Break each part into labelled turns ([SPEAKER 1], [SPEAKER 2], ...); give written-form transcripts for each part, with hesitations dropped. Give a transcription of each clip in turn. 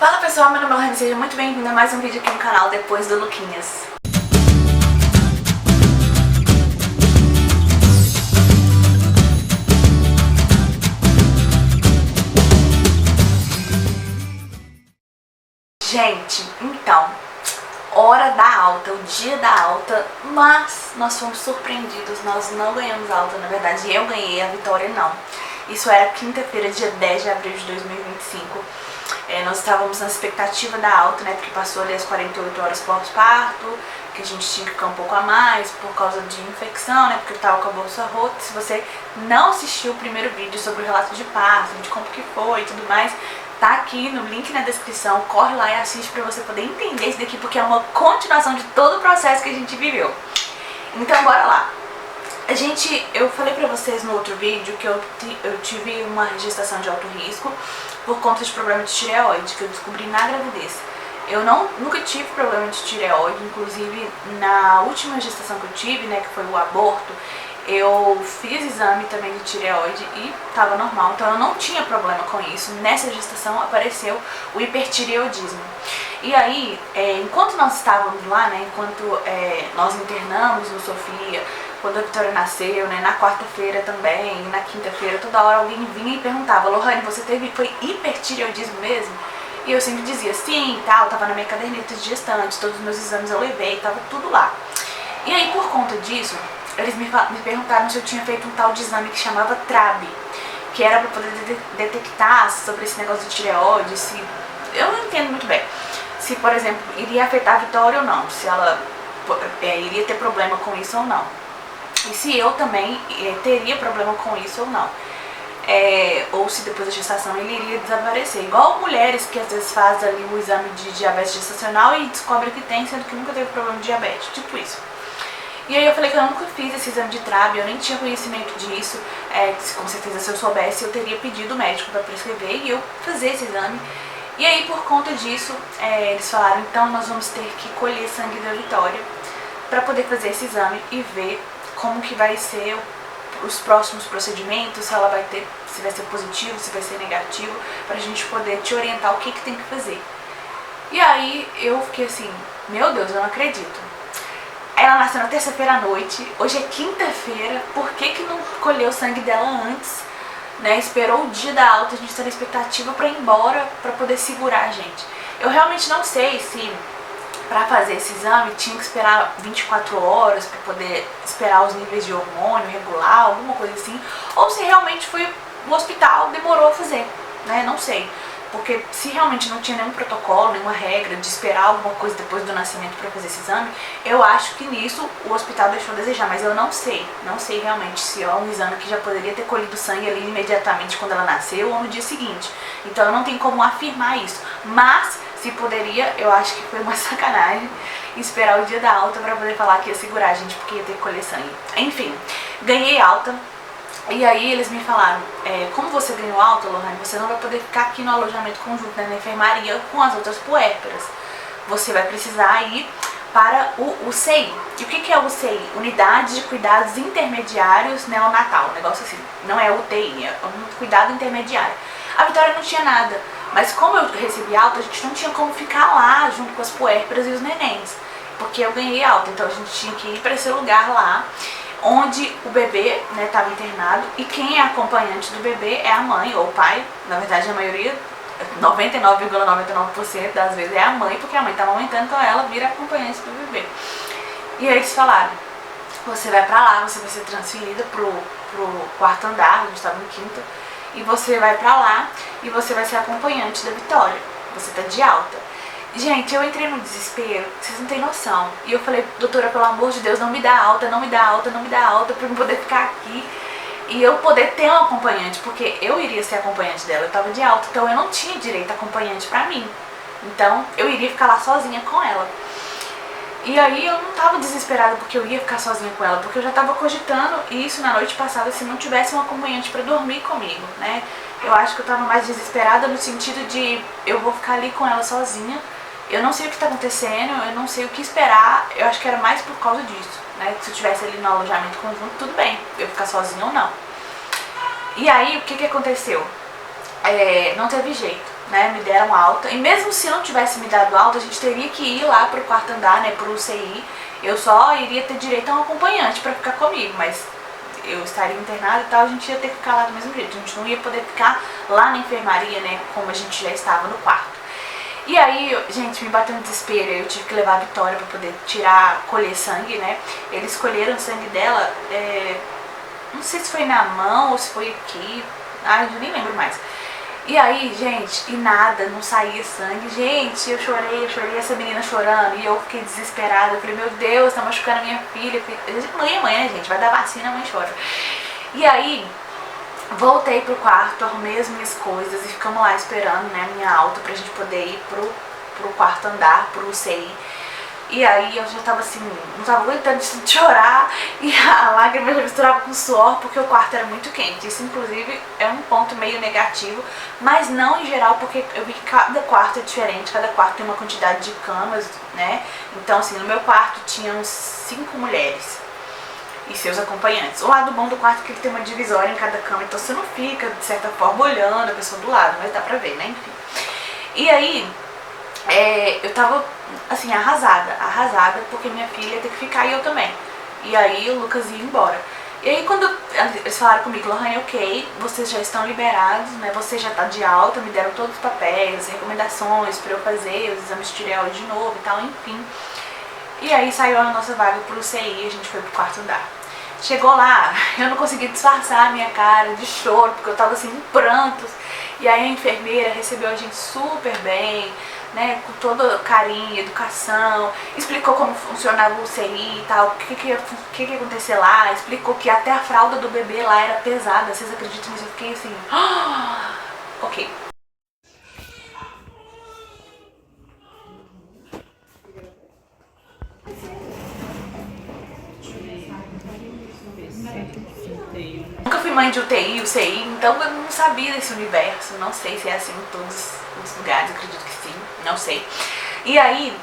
[SPEAKER 1] Fala pessoal, meu nome é Lohane, seja muito bem-vindo a mais um vídeo aqui no canal Depois do Luquinhas. Gente, então, hora da alta, o dia da alta, mas nós fomos surpreendidos, nós não ganhamos alta, na verdade eu ganhei, a Vitória não. Isso era quinta-feira, dia 10 de abril de 2025. Nós estávamos na expectativa da alta, né, porque passou ali as 48 horas pós-parto, que a gente tinha que ficar um pouco a mais por causa de infecção, né, porque eu estava com a bolsa rota. Se você não assistiu o primeiro vídeo sobre o relato de parto, de como que foi e tudo mais, tá aqui no link na descrição, corre lá e assiste pra você poder entender isso daqui, porque é uma continuação de todo o processo que a gente viveu. Então bora lá. Eu falei pra vocês no outro vídeo que eu tive uma gestação de alto risco por conta de problema de tireoide, que eu descobri na gravidez. Eu nunca tive problema de tireoide, inclusive na última gestação que eu tive, né, que foi o aborto, eu fiz exame também de tireoide e tava normal, então eu não tinha problema com isso. Nessa gestação apareceu o hipertireoidismo. E aí, enquanto nós estávamos lá, né, enquanto nós internamos no Sofia, quando a Vitória nasceu, né, na quarta-feira também, na quinta-feira, toda hora alguém vinha e perguntava: Lohane, você foi hipertireoidismo mesmo? E eu sempre dizia sim, tal, tava na minha caderneta de gestante, todos os meus exames eu levei, tava tudo lá. E aí, por conta disso, eles me perguntaram se eu tinha feito um tal de exame que chamava TRAB, que era para poder detectar sobre esse negócio de tireoide, se... Eu não entendo muito bem. Se, por exemplo, iria afetar a Vitória ou não, se ela iria ter problema com isso ou não. E se eu também teria problema com isso ou não. Ou se depois da gestação ele iria desaparecer. Igual mulheres que às vezes fazem ali o exame de diabetes gestacional e descobrem que tem, sendo que nunca teve problema de diabetes, tipo isso. E aí eu falei que eu nunca fiz esse exame de TRAB, eu nem tinha conhecimento disso, com certeza se eu soubesse eu teria pedido o médico para prescrever e eu fazer esse exame. E aí por conta disso, eles falaram, então nós vamos ter que colher sangue da Vitória para poder fazer esse exame e ver como que vai ser os próximos procedimentos, se ela vai ter, se vai ser positivo, se vai ser negativo, pra gente poder te orientar o que tem que fazer. E aí eu fiquei assim, meu Deus, eu não acredito. Ela nasceu na terça-feira à noite, hoje é quinta-feira, por que não colheu o sangue dela antes, né? Esperou o dia da alta, a gente tá na expectativa pra ir embora, pra poder segurar a gente. Eu realmente não sei se pra fazer esse exame tinha que esperar 24 horas pra poder esperar os níveis de hormônio regular, alguma coisa assim, ou se realmente foi o hospital, demorou a fazer, né? Não sei. Porque se realmente não tinha nenhum protocolo, nenhuma regra de esperar alguma coisa depois do nascimento para fazer esse exame, eu acho que nisso o hospital deixou a desejar, mas eu não sei realmente se é um exame que já poderia ter colhido sangue ali imediatamente quando ela nasceu ou no dia seguinte. Então eu não tenho como afirmar isso, mas se poderia, eu acho que foi uma sacanagem esperar o dia da alta para poder falar que ia segurar a gente porque ia ter que colher sangue. Enfim, ganhei alta. E aí eles me falaram, como você ganhou alta, Lohane, você não vai poder ficar aqui no alojamento conjunto, né, na enfermaria com as outras puérperas. Você vai precisar ir para o UCI. E o que é o UCI? Unidade de Cuidados Intermediários Neonatal, um negócio assim. Não é UTI, é um cuidado intermediário. A Vitória não tinha nada, mas como eu recebi alta, a gente não tinha como ficar lá junto com as puérperas e os nenéns, porque eu ganhei alta, então a gente tinha que ir para esse lugar lá, onde o bebê estava internado, e quem é acompanhante do bebê é a mãe ou o pai. Na verdade a maioria, 99,99% das vezes é a mãe, porque a mãe está amamentando, então ela vira acompanhante do bebê. E aí eles falaram, você vai pra lá, você vai ser transferida pro quarto andar, a gente estava no quinto, e você vai pra lá e você vai ser acompanhante da Vitória, você tá de alta. Gente, eu entrei no desespero, vocês não têm noção. E eu falei, doutora, pelo amor de Deus, não me dá alta, não me dá alta, não me dá alta, pra eu poder ficar aqui e eu poder ter um acompanhante, porque eu iria ser acompanhante dela, eu tava de alta, então eu não tinha direito a acompanhante pra mim. Então eu iria ficar lá sozinha com ela. E aí eu não tava desesperada porque eu ia ficar sozinha com ela, porque eu já tava cogitando isso na noite passada, se não tivesse um acompanhante pra dormir comigo, né? Eu acho que eu tava mais desesperada no sentido de eu vou ficar ali com ela sozinha. Eu não sei o que está acontecendo, eu não sei o que esperar, eu acho que era mais por causa disso, né? Se eu estivesse ali no alojamento conjunto, tudo bem, eu ficar sozinha ou não. E aí, o que aconteceu? Não teve jeito. né, me deram alta. E mesmo se não tivesse me dado alta, a gente teria que ir lá pro quarto andar, né, pro UCI. Eu só iria ter direito a um acompanhante pra ficar comigo, mas eu estaria internada e tal, a gente ia ter que ficar lá do mesmo jeito. A gente não ia poder ficar lá na enfermaria, né, como a gente já estava no quarto. E aí, gente, me bateu um desespero, eu tive que levar a Vitória pra poder colher sangue, né. Eles colheram o sangue dela, não sei se foi na mão ou se foi aqui, eu nem lembro mais. E aí, gente, e nada, não saía sangue. Gente, eu chorei, essa menina chorando, e eu fiquei desesperada. Eu falei, meu Deus, tá machucando a minha filha. Mãe é mãe, né, gente? Vai dar vacina, a mãe chora. E aí, voltei pro quarto, arrumei as minhas coisas e ficamos lá esperando, né, a minha alta pra gente poder ir pro quarto andar, pro UCI. E aí eu já tava assim, não tava aguentando de chorar, e a lágrima já misturava com suor, porque o quarto era muito quente. Isso inclusive é um ponto meio negativo, mas não em geral, porque eu vi que cada quarto é diferente, cada quarto tem uma quantidade de camas, né. Então assim, no meu quarto tinha uns 5 mulheres e seus acompanhantes. O lado bom do quarto é que ele tem uma divisória em cada cama, então você não fica, de certa forma, olhando a pessoa do lado, mas dá pra ver, né, enfim. E aí, eu tava, assim, arrasada, porque minha filha ia ter que ficar e eu também. E aí o Lucas ia embora. E aí quando eles falaram comigo, Lohane, ok, vocês já estão liberados, né, você já tá de alta, me deram todos os papéis, as recomendações pra eu fazer, os exames de tireoide de novo e tal, enfim. E aí saiu a nossa vaga pro UCI e a gente foi pro quarto andar. Chegou lá, eu não consegui disfarçar a minha cara de choro, porque eu tava assim em prantos. E aí a enfermeira recebeu a gente super bem, né, com todo carinho, educação, explicou como funcionava o UCI e tal, o que ia acontecer lá, explicou que até a fralda do bebê lá era pesada, vocês acreditam nisso? Eu fiquei assim, ok. Nunca fui mãe de UTI, UCI, então eu não sabia desse universo, não sei se é assim em todos os lugares, acredito que sim, não sei. E aí,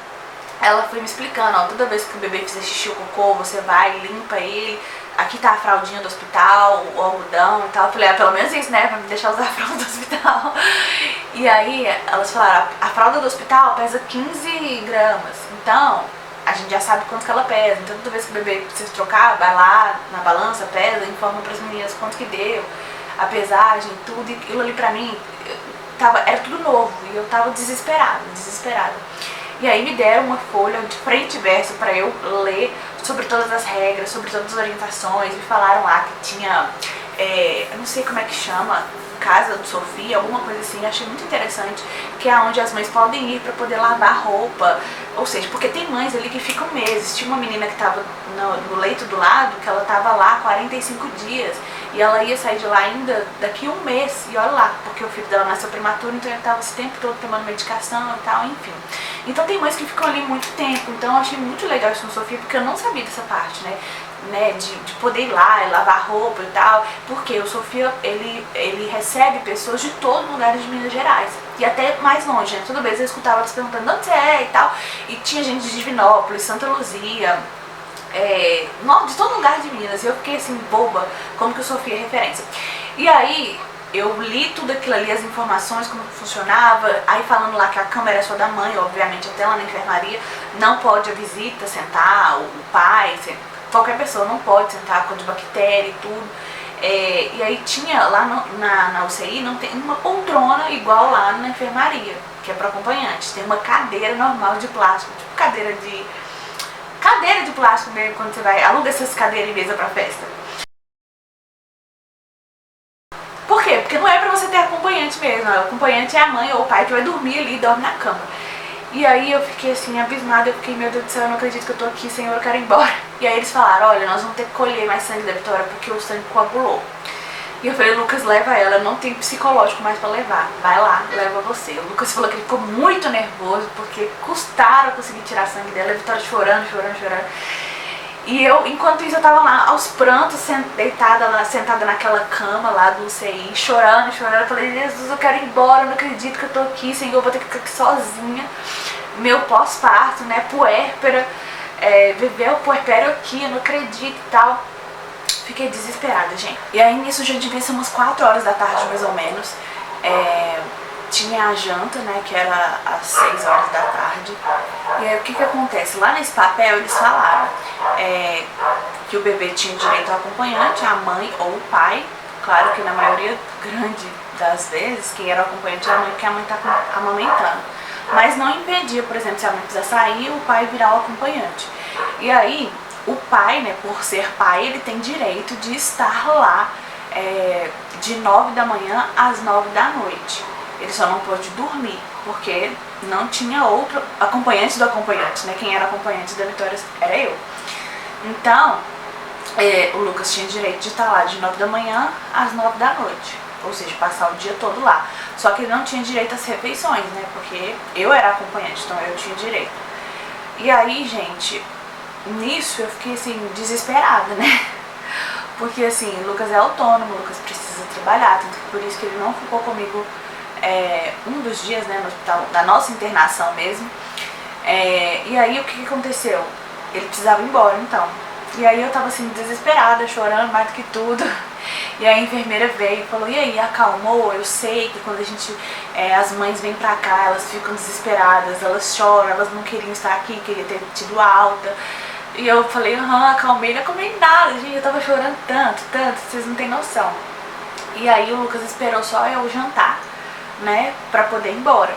[SPEAKER 1] ela foi me explicando, ó, toda vez que o bebê fizer xixi ou cocô, você vai, limpa ele, aqui tá a fraldinha do hospital, o algodão e tal. Eu falei, pelo menos isso, né, pra me deixar usar a fralda do hospital. E aí, elas falaram, a fralda do hospital pesa 15 gramas, então a gente já sabe quanto que ela pesa. Então toda vez que o bebê precisa trocar, vai lá na balança, pesa, informa pras meninas quanto que deu, a pesagem, tudo. E aquilo ali pra mim, era tudo novo e eu tava desesperada. E aí me deram uma folha de frente e verso pra eu ler sobre todas as regras, sobre todas as orientações. Me falaram lá que tinha, eu não sei como é que chama, Casa do Sofia, alguma coisa assim. Eu achei muito interessante, que é onde as mães podem ir pra poder lavar roupa. Ou seja, porque tem mães ali que ficam meses. Tinha uma menina que tava no leito do lado, que ela tava lá 45 dias. E ela ia sair de lá ainda daqui a um mês. E olha lá, porque o filho dela nasceu prematuro, então ele tava esse tempo todo tomando medicação e tal, enfim. Então tem mães que ficam ali muito tempo. Então eu achei muito legal isso no Sofia, porque eu não sabia dessa parte, né? De poder ir lá e lavar roupa e tal, porque o Sofia, ele recebe pessoas de todos os lugares de Minas Gerais, e até mais longe, né? Toda vez eu escutava elas perguntando de onde você é e tal, e tinha gente de Divinópolis, Santa Luzia, de todo lugar de Minas, e eu fiquei assim, boba, como que o Sofia é referência. E aí, eu li tudo aquilo ali, as informações, como que funcionava, aí falando lá que a cama era só da mãe, obviamente, até lá na enfermaria, não pode a visita sentar, o pai, qualquer pessoa não pode sentar com de bactéria e tudo. E aí tinha lá na UCI, não tem uma poltrona igual lá na enfermaria, que é para acompanhantes. Tem uma cadeira normal de plástico, tipo cadeira de plástico mesmo, quando você vai, aluga essas cadeiras e mesa pra festa. Por quê? Porque não é pra você ter acompanhante mesmo, o acompanhante é a mãe ou o pai que vai dormir ali e dorme na cama. E aí eu fiquei assim, abismada, eu fiquei, meu Deus do céu, eu não acredito que eu tô aqui, Senhor, eu quero ir embora. E aí eles falaram, olha, nós vamos ter que colher mais sangue da Vitória porque o sangue coagulou. E eu falei, Lucas, leva ela, não tem psicológico mais pra levar, vai lá, leva você. O Lucas falou que ele ficou muito nervoso porque custaram conseguir tirar sangue dela, a Vitória chorando. E eu, enquanto isso, eu tava lá aos prantos, sentada naquela cama lá do UCI, chorando. Eu falei, Jesus, eu quero ir embora, eu não acredito que eu tô aqui, Senhor, eu vou ter que ficar aqui sozinha. Meu pós-parto, né, puérpera, viver o puerpério aqui, eu não acredito e tal. Fiquei desesperada, gente. E aí nisso já devia ser umas 4 horas da tarde, mais ou menos. tinha a janta, né, que era às 6 horas da tarde. E aí o que acontece? Lá nesse papel eles falaram que o bebê tinha direito ao acompanhante, a mãe ou o pai. Claro que na maioria grande das vezes quem era o acompanhante era a mãe, porque a mãe tá amamentando. Mas não impedia, por exemplo, se a mãe quiser sair, o pai virar o acompanhante. E aí o pai, né, por ser pai, ele tem direito de estar lá de 9 da manhã às 9 da noite. Ele só não pôde dormir, porque não tinha outro acompanhante do acompanhante, né? Quem era acompanhante da Vitória era eu. Então, o Lucas tinha direito de estar lá de 9 da manhã às 9 da noite. Ou seja, passar o dia todo lá. Só que ele não tinha direito às refeições, né? Porque eu era acompanhante, então eu tinha direito. E aí, gente, nisso eu fiquei assim, desesperada, né? Porque assim, o Lucas é autônomo, o Lucas precisa trabalhar, tanto que por isso que ele não ficou comigo um dos dias, né, no hospital, da nossa internação mesmo. E aí o que aconteceu? Ele precisava ir embora, então. E aí eu tava assim, desesperada, chorando mais do que tudo. E aí a enfermeira veio e falou, e aí, acalmou? Eu sei que quando a gente, as mães vêm pra cá, elas ficam desesperadas, elas choram, elas não queriam estar aqui, queriam ter tido alta. E eu falei, acalmei, não acalmei nada, gente, eu tava chorando tanto, vocês não têm noção. E aí o Lucas esperou só eu jantar, né, pra poder ir embora.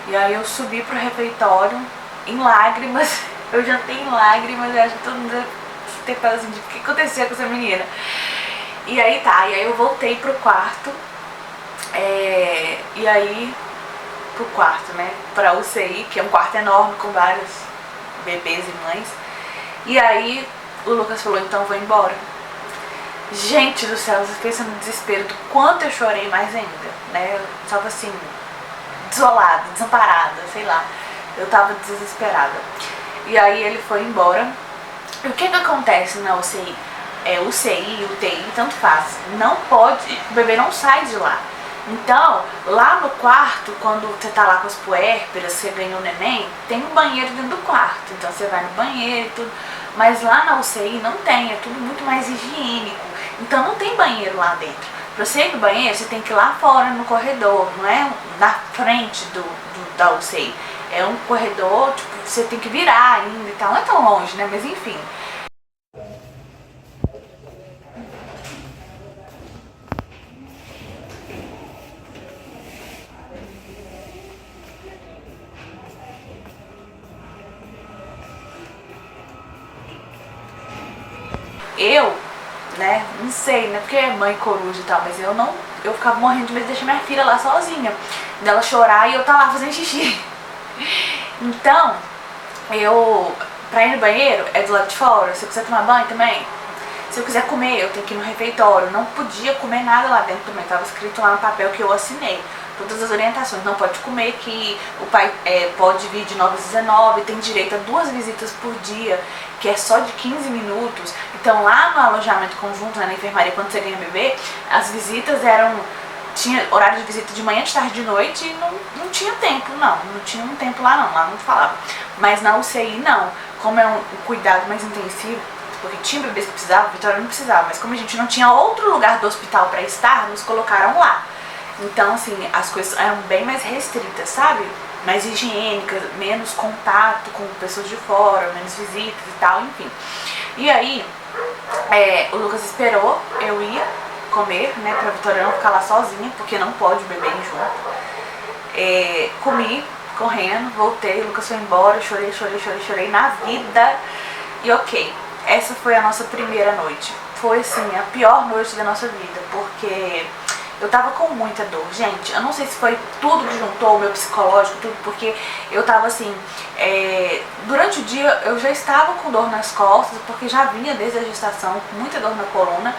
[SPEAKER 1] E aí eu subi pro refeitório em lágrimas, eu jantei em lágrimas, eu acho que todo mundo deve ter falado assim, o que aconteceu com essa menina? E aí tá, e aí eu voltei pro quarto, e aí pro quarto, né, pra UCI, que é um quarto enorme com vários bebês e mães. E aí o Lucas falou, então vou embora. Gente do céu, vocês pensam no desespero do quanto eu chorei mais ainda, né? Eu tava assim, desolada, desamparada, sei lá. Eu tava desesperada. E aí ele foi embora. E o que acontece na UCI? UCI, UTI, tanto faz. Não pode, o bebê não sai de lá. Então, lá no quarto, quando você tá lá com as puérperas, você ganhou o neném, tem um banheiro dentro do quarto. Então você vai no banheiro e tudo. Mas lá na UCI não tem, é tudo muito mais higiênico. Então não tem banheiro lá dentro. Pra você ir no banheiro, você tem que ir lá fora no corredor, não é na frente da UCI. É um corredor, tipo, você tem que virar ainda e tal. Não é tão longe, né? Mas enfim. Eu, né, não sei, né, porque é mãe coruja e tal, mas eu ficava morrendo de medo de deixar minha filha lá sozinha, dela chorar e eu tá lá fazendo xixi. Então, pra ir no banheiro é do lado de fora, se eu quiser tomar banho também, se eu quiser comer eu tenho que ir no refeitório, não podia comer nada lá dentro também, tava escrito lá no papel que eu assinei. Todas as orientações, não pode comer, que o pai pode vir de 9 às 19, tem direito a 2 visitas por dia, que é só de 15 minutos. Então lá no alojamento conjunto, né, na enfermaria, quando você ganha bebê, as visitas tinha horário de visita de manhã, de tarde, de noite, e não tinha tempo, não tinha um tempo lá não falava. Mas na UCI não, como é um cuidado mais intensivo, porque tinha bebês que precisavam, a Vitória não precisava, mas como a gente não tinha outro lugar do hospital para estar, nos colocaram lá. Então, assim, as coisas eram bem mais restritas, sabe? Mais higiênicas, menos contato com pessoas de fora, menos visitas e tal, enfim. E aí, o Lucas esperou eu ir comer, né, pra Vitória não ficar lá sozinha, porque não pode o bebê ir junto. Comi, correndo, voltei, o Lucas foi embora, chorei na vida. E ok, essa foi a nossa primeira noite. Foi, assim, a pior noite da nossa vida, porque eu tava com muita dor, gente. Eu não sei se foi tudo que juntou, o meu psicológico, tudo, porque eu tava assim, durante o dia eu já estava com dor nas costas, porque já vinha desde a gestação, com muita dor na coluna,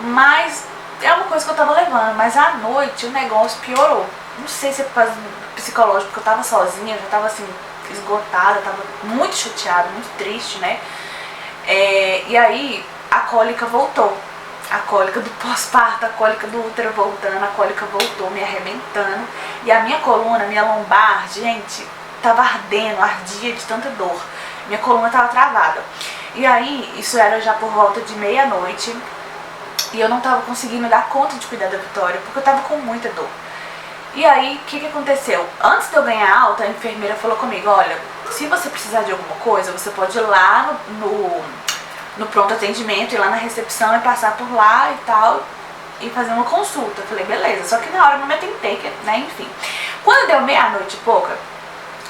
[SPEAKER 1] mas é uma coisa que eu tava levando. Mas à noite o negócio piorou. Não sei se é por causa do psicológico, porque eu tava sozinha, já tava assim, esgotada, tava muito chateada, muito triste, né? E aí a cólica voltou. A cólica do pós-parto, a cólica do útero voltando, a cólica voltou, me arrebentando. E a minha coluna, minha lombar, gente, tava ardendo, ardia de tanta dor. Minha coluna tava travada. E aí, isso era já por volta de meia-noite. E eu não tava conseguindo dar conta de cuidar da Vitória, porque eu tava com muita dor. E aí, o que que aconteceu? Antes de eu ganhar alta, a enfermeira falou comigo, olha, se você precisar de alguma coisa, você pode ir lá no pronto atendimento, ir lá na recepção e passar por lá e tal, e fazer uma consulta. Eu falei, beleza, só que na hora eu não me atentei, né, enfim. Quando deu meia-noite e pouca,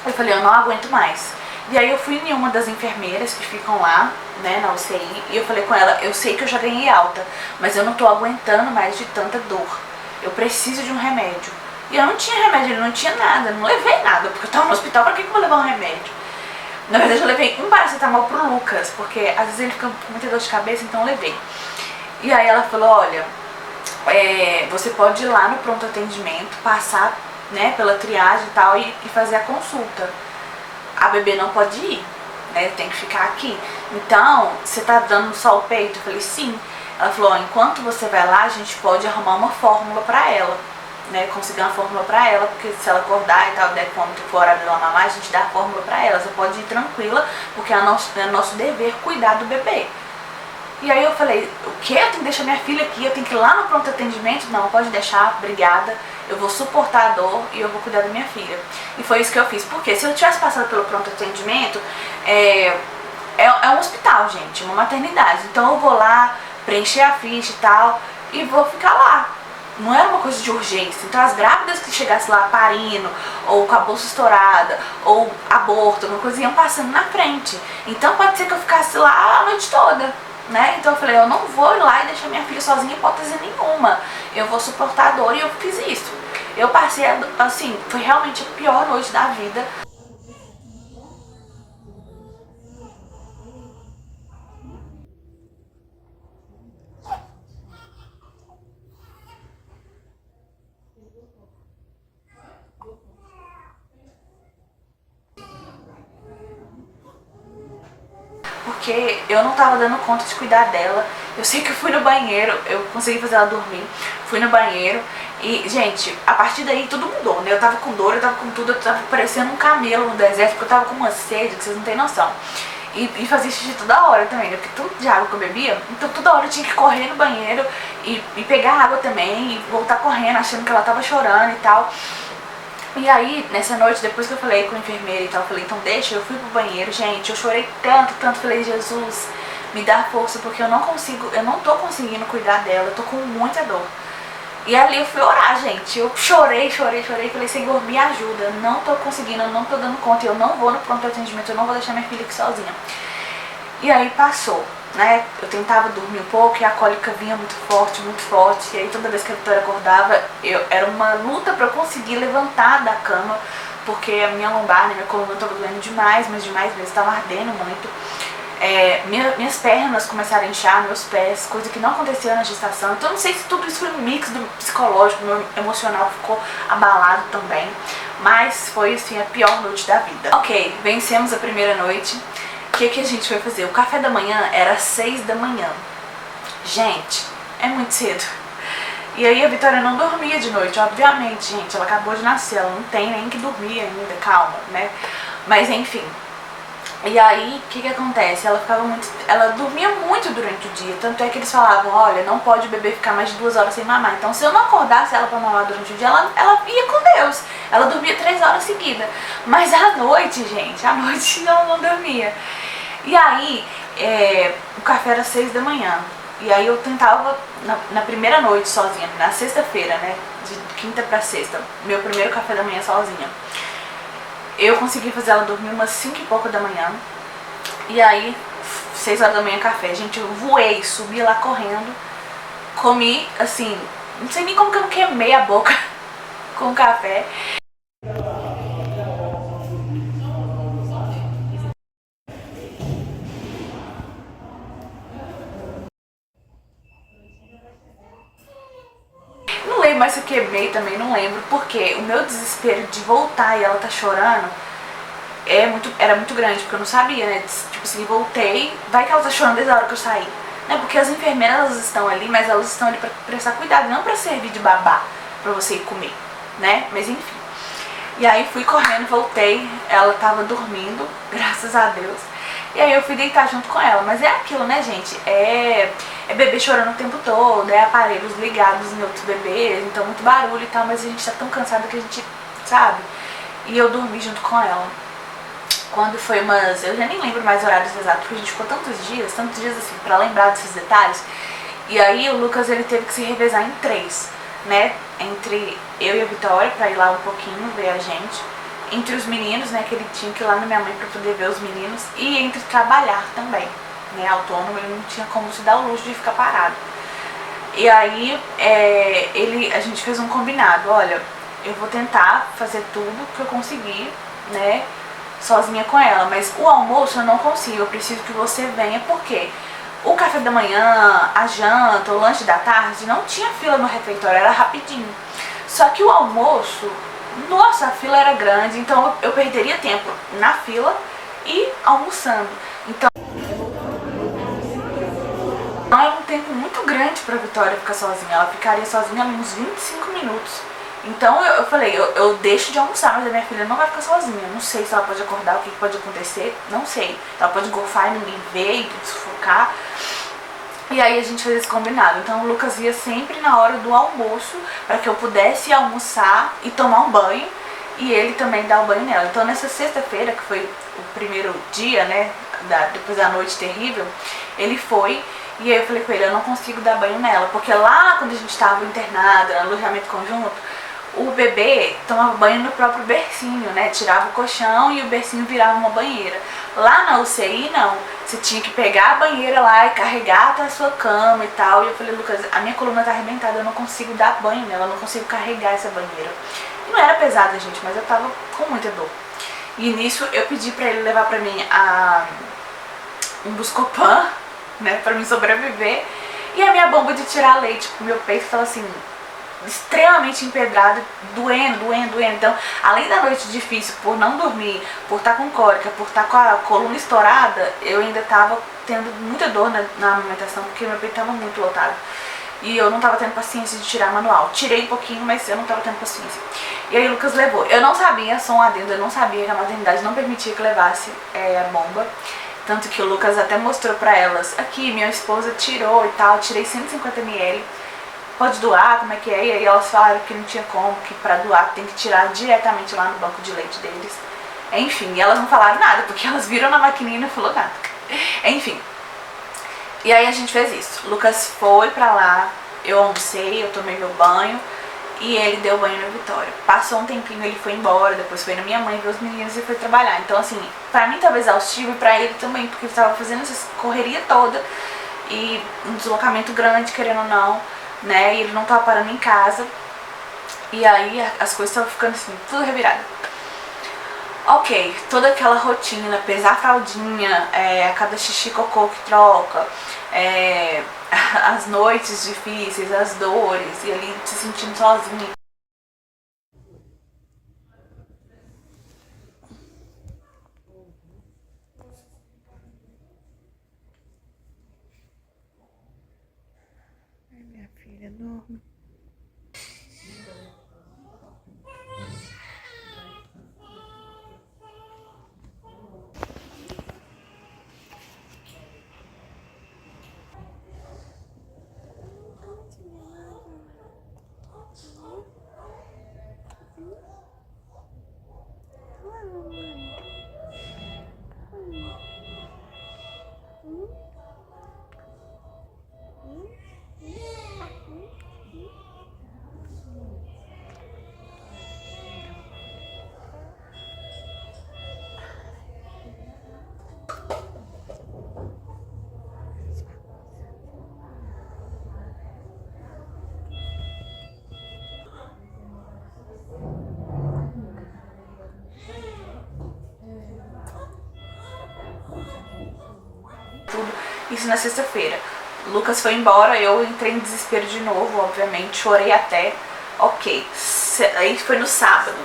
[SPEAKER 1] eu falei, eu não aguento mais. E aí eu fui em uma das enfermeiras que ficam lá, né, na UCI, e eu falei com ela, eu sei que eu já ganhei alta, mas eu não tô aguentando mais de tanta dor. Eu preciso de um remédio. E eu não tinha remédio, não tinha nada, não levei nada, porque eu tava no hospital, pra que eu vou levar um remédio? Na verdade eu levei um paracetamol pro Lucas, porque às vezes ele fica com muita dor de cabeça, então eu levei. E aí ela falou, olha, você pode ir lá no pronto atendimento, passar, né, pela triagem e tal, e fazer a consulta. A bebê não pode ir, né, tem que ficar aqui. Então, você tá dando só o peito? Eu falei, sim. Ela falou, enquanto você vai lá, a gente pode arrumar uma fórmula pra ela, né, conseguir uma fórmula pra ela, porque se ela acordar e tal, der quando for horário dela mamar, a gente dá a fórmula pra ela. Você pode ir tranquila, porque é nosso dever cuidar do bebê. E aí eu falei, o quê? Eu tenho que deixar minha filha aqui, eu tenho que ir lá no pronto atendimento? Não, pode deixar, obrigada, eu vou suportar a dor e eu vou cuidar da minha filha. E foi isso que eu fiz, porque se eu tivesse passado pelo pronto atendimento, é um hospital, gente, uma maternidade. Então eu vou lá, preencher a ficha e tal, e vou ficar lá. Não era uma coisa de urgência. Então as grávidas que chegassem lá parindo, ou com a bolsa estourada, ou aborto, alguma coisa, iam passando na frente. Então pode ser que eu ficasse lá a noite toda, né? Então eu falei, eu não vou ir lá e deixar minha filha sozinha em hipótese nenhuma. Eu vou suportar a dor, e eu fiz isso. Eu passei, assim, foi realmente a pior noite da vida. Porque eu não tava dando conta de cuidar dela. Eu sei que eu fui no banheiro, eu consegui fazer ela dormir, fui no banheiro e, gente, a partir daí tudo mudou, né? Eu tava com dor, eu tava com tudo, eu tava parecendo um camelo no deserto, porque eu tava com uma sede que vocês não têm noção. E fazia xixi toda hora também, né? Porque tudo de água que eu bebia, então toda hora eu tinha que correr no banheiro e pegar água também, e voltar correndo, achando que ela tava chorando e tal. E aí, nessa noite, depois que eu falei com a enfermeira e tal, eu falei, então deixa, eu fui pro banheiro, gente, eu chorei tanto, tanto, falei, Jesus, me dá força, porque eu não tô conseguindo cuidar dela, eu tô com muita dor. E ali eu fui orar, gente, eu chorei, falei, Senhor, me ajuda, eu não tô conseguindo, eu não tô dando conta, eu não vou no pronto atendimento, eu não vou deixar minha filha aqui sozinha. E aí passou, né, eu tentava dormir um pouco e a cólica vinha muito forte, e aí toda vez que a Vitória acordava, era uma luta pra eu conseguir levantar da cama, porque a minha lombar, né, minha coluna tava doendo demais, mas demais mesmo, tava ardendo muito. Minhas pernas começaram a inchar, meus pés, coisa que não acontecia na gestação. Então eu não sei se tudo isso foi um mix do psicológico, meu emocional ficou abalado também, mas foi assim a pior noite da vida. Ok, vencemos a primeira noite. O que a gente foi fazer? O café da manhã era às 6 da manhã. Gente, é muito cedo. E aí a Vitória não dormia de noite, obviamente, gente. Ela acabou de nascer, ela não tem nem que dormir ainda, calma, né? Mas enfim. E aí, o que acontece? Ela dormia muito durante o dia. Tanto é que eles falavam, olha, não pode o bebê ficar mais de 2 horas sem mamar. Então se eu não acordasse ela pra mamar durante o dia, ela ia com Deus. Ela dormia 3 horas seguidas. Mas à noite, gente, à noite ela não dormia. E aí, o café era 6 da manhã. E aí eu tentava, na primeira noite sozinha, na sexta-feira, né, de quinta pra sexta, meu primeiro café da manhã sozinha. Eu consegui fazer ela dormir umas 5 e pouco da manhã. E aí, 6 horas da manhã, café. Gente, eu voei, subi lá correndo. Comi, assim, não sei nem como que eu não queimei a boca com café. Não lembro mais se eu queimei também, não lembro. Porque o meu desespero de voltar e ela tá chorando era muito grande, porque eu não sabia, né? Tipo assim, voltei, vai que ela tá chorando desde a hora que eu saí, né? Porque as enfermeiras, elas estão ali, mas elas estão ali pra prestar cuidado, não pra servir de babá, pra você ir comer, né? Mas enfim. E aí fui correndo, voltei, ela tava dormindo, graças a Deus. E aí eu fui deitar junto com ela. Mas é aquilo, né, gente? É bebê chorando o tempo todo, é aparelhos ligados em outros bebês, então muito barulho e tal, mas a gente tá tão cansada que a gente, sabe? E eu dormi junto com ela. Quando foi umas... eu já nem lembro mais horários exatos, porque a gente ficou tantos dias assim, pra lembrar desses detalhes. E aí o Lucas, ele teve que se revezar em 3, né? Entre eu e a Vitória, pra ir lá um pouquinho ver a gente. Entre os meninos, né, que ele tinha que ir lá na minha mãe pra poder ver os meninos. E entre trabalhar também, né, autônomo, ele não tinha como se dar o luxo de ficar parado. E aí a gente fez um combinado, olha, eu vou tentar fazer tudo que eu conseguir, né, sozinha com ela, mas o almoço eu não consigo, eu preciso que você venha, porque o café da manhã, a janta, o lanche da tarde, não tinha fila no refeitório, era rapidinho. Só que o almoço, nossa, a fila era grande, então eu perderia tempo na fila e almoçando. Então é um tempo muito grande pra Vitória ficar sozinha, ela ficaria sozinha uns 25 minutos. Então eu falei, eu deixo de almoçar, mas a minha filha não vai ficar sozinha. Não sei se ela pode acordar, o que pode acontecer, não sei. Ela pode golfar e ninguém ver e sufocar. E aí a gente fez esse combinado. Então o Lucas ia sempre na hora do almoço, para que eu pudesse almoçar e tomar um banho, e ele também dar o banho nela. Então nessa sexta-feira, que foi o primeiro dia, né, depois da noite terrível, ele foi. E aí eu falei com ele, eu não consigo dar banho nela, porque lá quando a gente estava internada, no alojamento conjunto, o bebê tomava banho no próprio bercinho, né? Tirava o colchão e o bercinho virava uma banheira. Lá na UCI não, você tinha que pegar a banheira lá e carregar até a sua cama e tal. E eu falei, Lucas, a minha coluna tá arrebentada, eu não consigo dar banho nela, eu não consigo carregar essa banheira. E não era pesada, gente, mas eu tava com muita dor. E nisso eu pedi pra ele levar pra mim um Buscopan, né, pra mim sobreviver, e a minha bomba de tirar leite, porque meu peito tava assim, extremamente empedrado, doendo. Então, além da noite difícil por não dormir, por estar com cólica, por estar com a coluna estourada, eu ainda tava tendo muita dor na amamentação, porque meu peito tava muito lotado. E eu não tava tendo paciência de tirar manual. Tirei um pouquinho, mas eu não tava tendo paciência. E aí o Lucas levou. Eu não sabia, só um adendo, eu não sabia que a maternidade não permitia que levasse a bomba. Tanto que o Lucas até mostrou pra elas, aqui, minha esposa tirou e tal, tirei 150 ml, pode doar, como é que é? E aí elas falaram que não tinha como, que pra doar tem que tirar diretamente lá no banco de leite deles. Enfim, e elas não falaram nada, porque elas viram na maquininha e não falou nada. Enfim, e aí a gente fez isso. O Lucas foi pra lá, eu almocei, eu tomei meu banho, e ele deu banho na Vitória. Passou um tempinho, ele foi embora, depois foi na minha mãe ver os meninos e foi trabalhar. Então assim, pra mim tava exaustivo e pra ele também, porque ele tava fazendo essa correria toda e um deslocamento grande, querendo ou não, né, e ele não tava parando em casa. E aí as coisas estavam ficando assim, tudo revirado. Ok, toda aquela rotina, pesar a fraldinha, a cada xixi cocô que troca, as noites difíceis, as dores, e ali se sentindo sozinha. Ai, minha filha, dorme. Isso na sexta-feira. Lucas foi embora, eu entrei em desespero de novo, obviamente, chorei até. Ok, aí foi no sábado.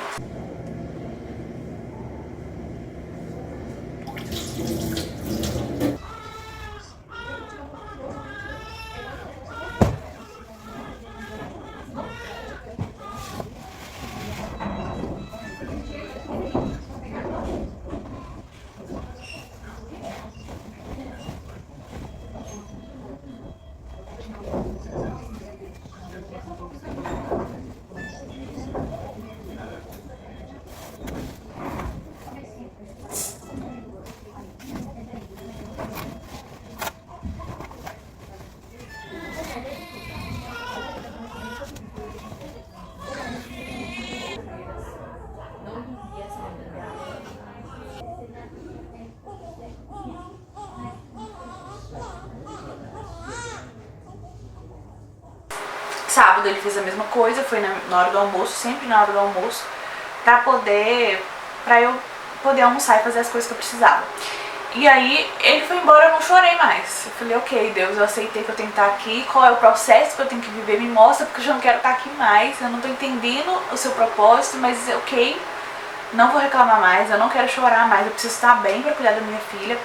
[SPEAKER 1] sábado ele fez a mesma coisa, foi na hora do almoço, sempre na hora do almoço, pra eu poder almoçar e fazer as coisas que eu precisava. E aí ele foi embora, eu não chorei mais. Eu falei, ok, Deus, eu aceitei que eu tenho que estar aqui, qual é o processo que eu tenho que viver, me mostra, porque eu já não quero estar aqui mais, eu não tô entendendo o seu propósito, mas ok, não vou reclamar mais, eu não quero chorar mais, eu preciso estar bem pra cuidar da minha filha.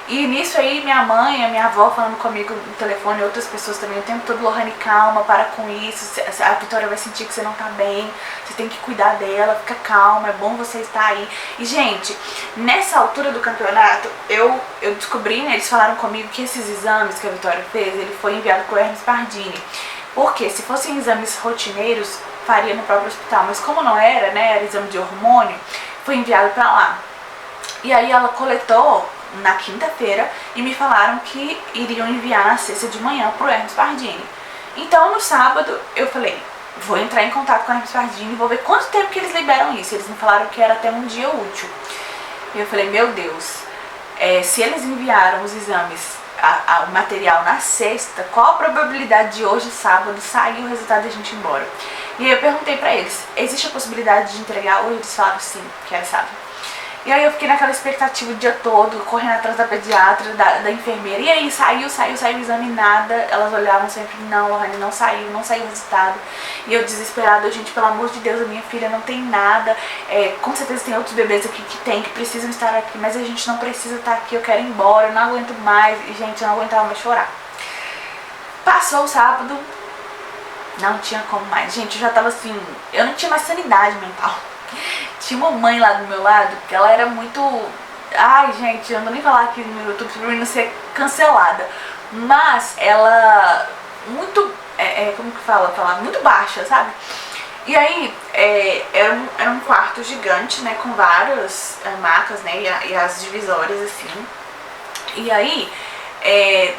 [SPEAKER 1] E nisso aí, minha mãe, a minha avó falando comigo no telefone, outras pessoas também o tempo todo, Lohane, calma, para com isso, a Vitória vai sentir que você não tá bem, você tem que cuidar dela, fica calma, é bom você estar aí. E, gente, nessa altura do campeonato, eu descobri, né, eles falaram comigo que esses exames que a Vitória fez, ele foi enviado pro Hermes Pardini. Porque se fossem exames rotineiros, faria no próprio hospital, mas como não era, né, era exame de hormônio, foi enviado pra lá. E aí ela coletou na quinta-feira e me falaram que iriam enviar na sexta de manhã pro Hermes Pardini. Então no sábado eu falei, vou entrar em contato com o Hermes Pardini e vou ver quanto tempo que eles liberam isso. Eles me falaram que era até um dia útil. E eu falei, meu Deus, se eles enviaram os exames, o material na sexta, qual a probabilidade de hoje, sábado, sair o resultado e a gente ir embora? E aí eu perguntei pra eles, existe a possibilidade de entregar hoje? Eles falaram sim, que era sábado. E aí eu fiquei naquela expectativa o dia todo, correndo atrás da pediatra, da enfermeira. E aí saiu o exame, nada. Elas olhavam sempre, não, Lohane, não saiu o resultado. E eu desesperada, gente, pelo amor de Deus, a minha filha não tem nada. Com certeza tem outros bebês aqui que precisam estar aqui, mas a gente não precisa estar aqui, eu quero ir embora, eu não aguento mais. E, gente, eu não aguentava mais chorar. Passou o sábado, não tinha como mais. Gente, eu já tava assim, eu não tinha mais sanidade mental. Tinha uma mãe lá do meu lado, que ela era muito... Ai, gente, eu não vou nem falar aqui no YouTube pra mim não ser cancelada. Mas ela... Muito... como que fala? Muito baixa, sabe? E aí, era um quarto gigante, né? Com várias macas, né? E as divisórias, assim. E aí...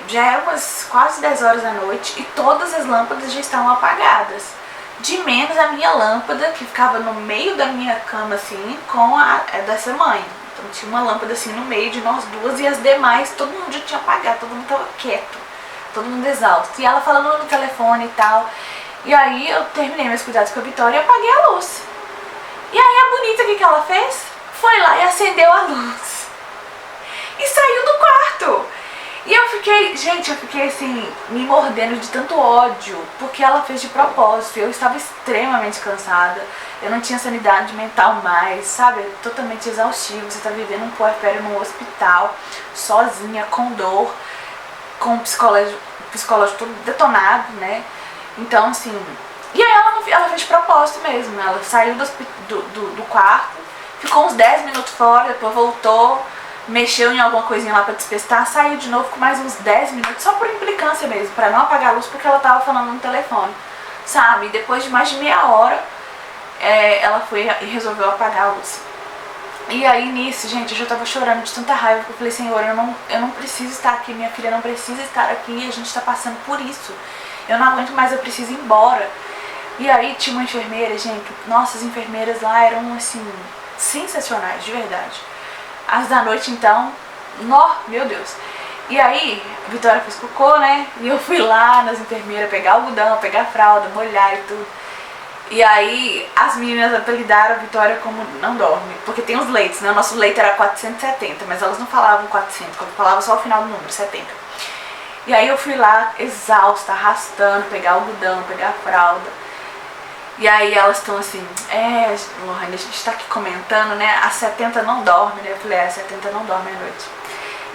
[SPEAKER 1] já eram umas quase 10 horas da noite e todas as lâmpadas já estavam apagadas. De menos a minha lâmpada, que ficava no meio da minha cama, assim, com a dessa mãe. Então tinha uma lâmpada assim no meio de nós duas e as demais, todo mundo já tinha apagado, todo mundo tava quieto, todo mundo exausto. E ela falando no telefone e tal. E aí eu terminei meus cuidados com a Vitória e apaguei a luz. E aí a bonita, o que ela fez? Foi lá e acendeu a luz. E saiu do quarto. E eu fiquei assim, me mordendo de tanto ódio, porque ela fez de propósito. Eu estava extremamente cansada, eu não tinha sanidade mental mais, sabe? Totalmente exaustivo. Você tá vivendo um puerpério num hospital, sozinha, com dor, com o psicológico todo detonado, né? Então, assim... E aí ela fez de propósito mesmo. Ela saiu do quarto, ficou uns 10 minutos fora, depois voltou, mexeu em alguma coisinha lá pra despestar, saiu de novo com mais uns 10 minutos, só por implicância mesmo, pra não apagar a luz, porque ela tava falando no telefone, sabe? E depois de mais de meia hora, ela foi e resolveu apagar a luz. E aí nisso, gente, eu já tava chorando de tanta raiva, porque eu falei, Senhor, eu não preciso estar aqui, minha filha não precisa estar aqui, a gente tá passando por isso. Eu não aguento mais, eu preciso ir embora. E aí tinha uma enfermeira, gente, nossas enfermeiras lá eram, assim, sensacionais, de verdade. As da noite, então, meu Deus. E aí, a Vitória fez cocô, né? E eu fui lá nas enfermeiras pegar algodão, pegar fralda, molhar e tudo. E aí, as meninas apelidaram a Vitória como não dorme. Porque tem os leitos, né? O nosso leito era 470, mas elas não falavam 400, falavam só o final do número, 70. E aí eu fui lá, exausta, arrastando, pegar algodão, pegar fralda. E aí elas estão assim, Lohane, a gente tá aqui comentando, né, a 70 não dorme, né? Eu falei, a 70 não dorme à noite.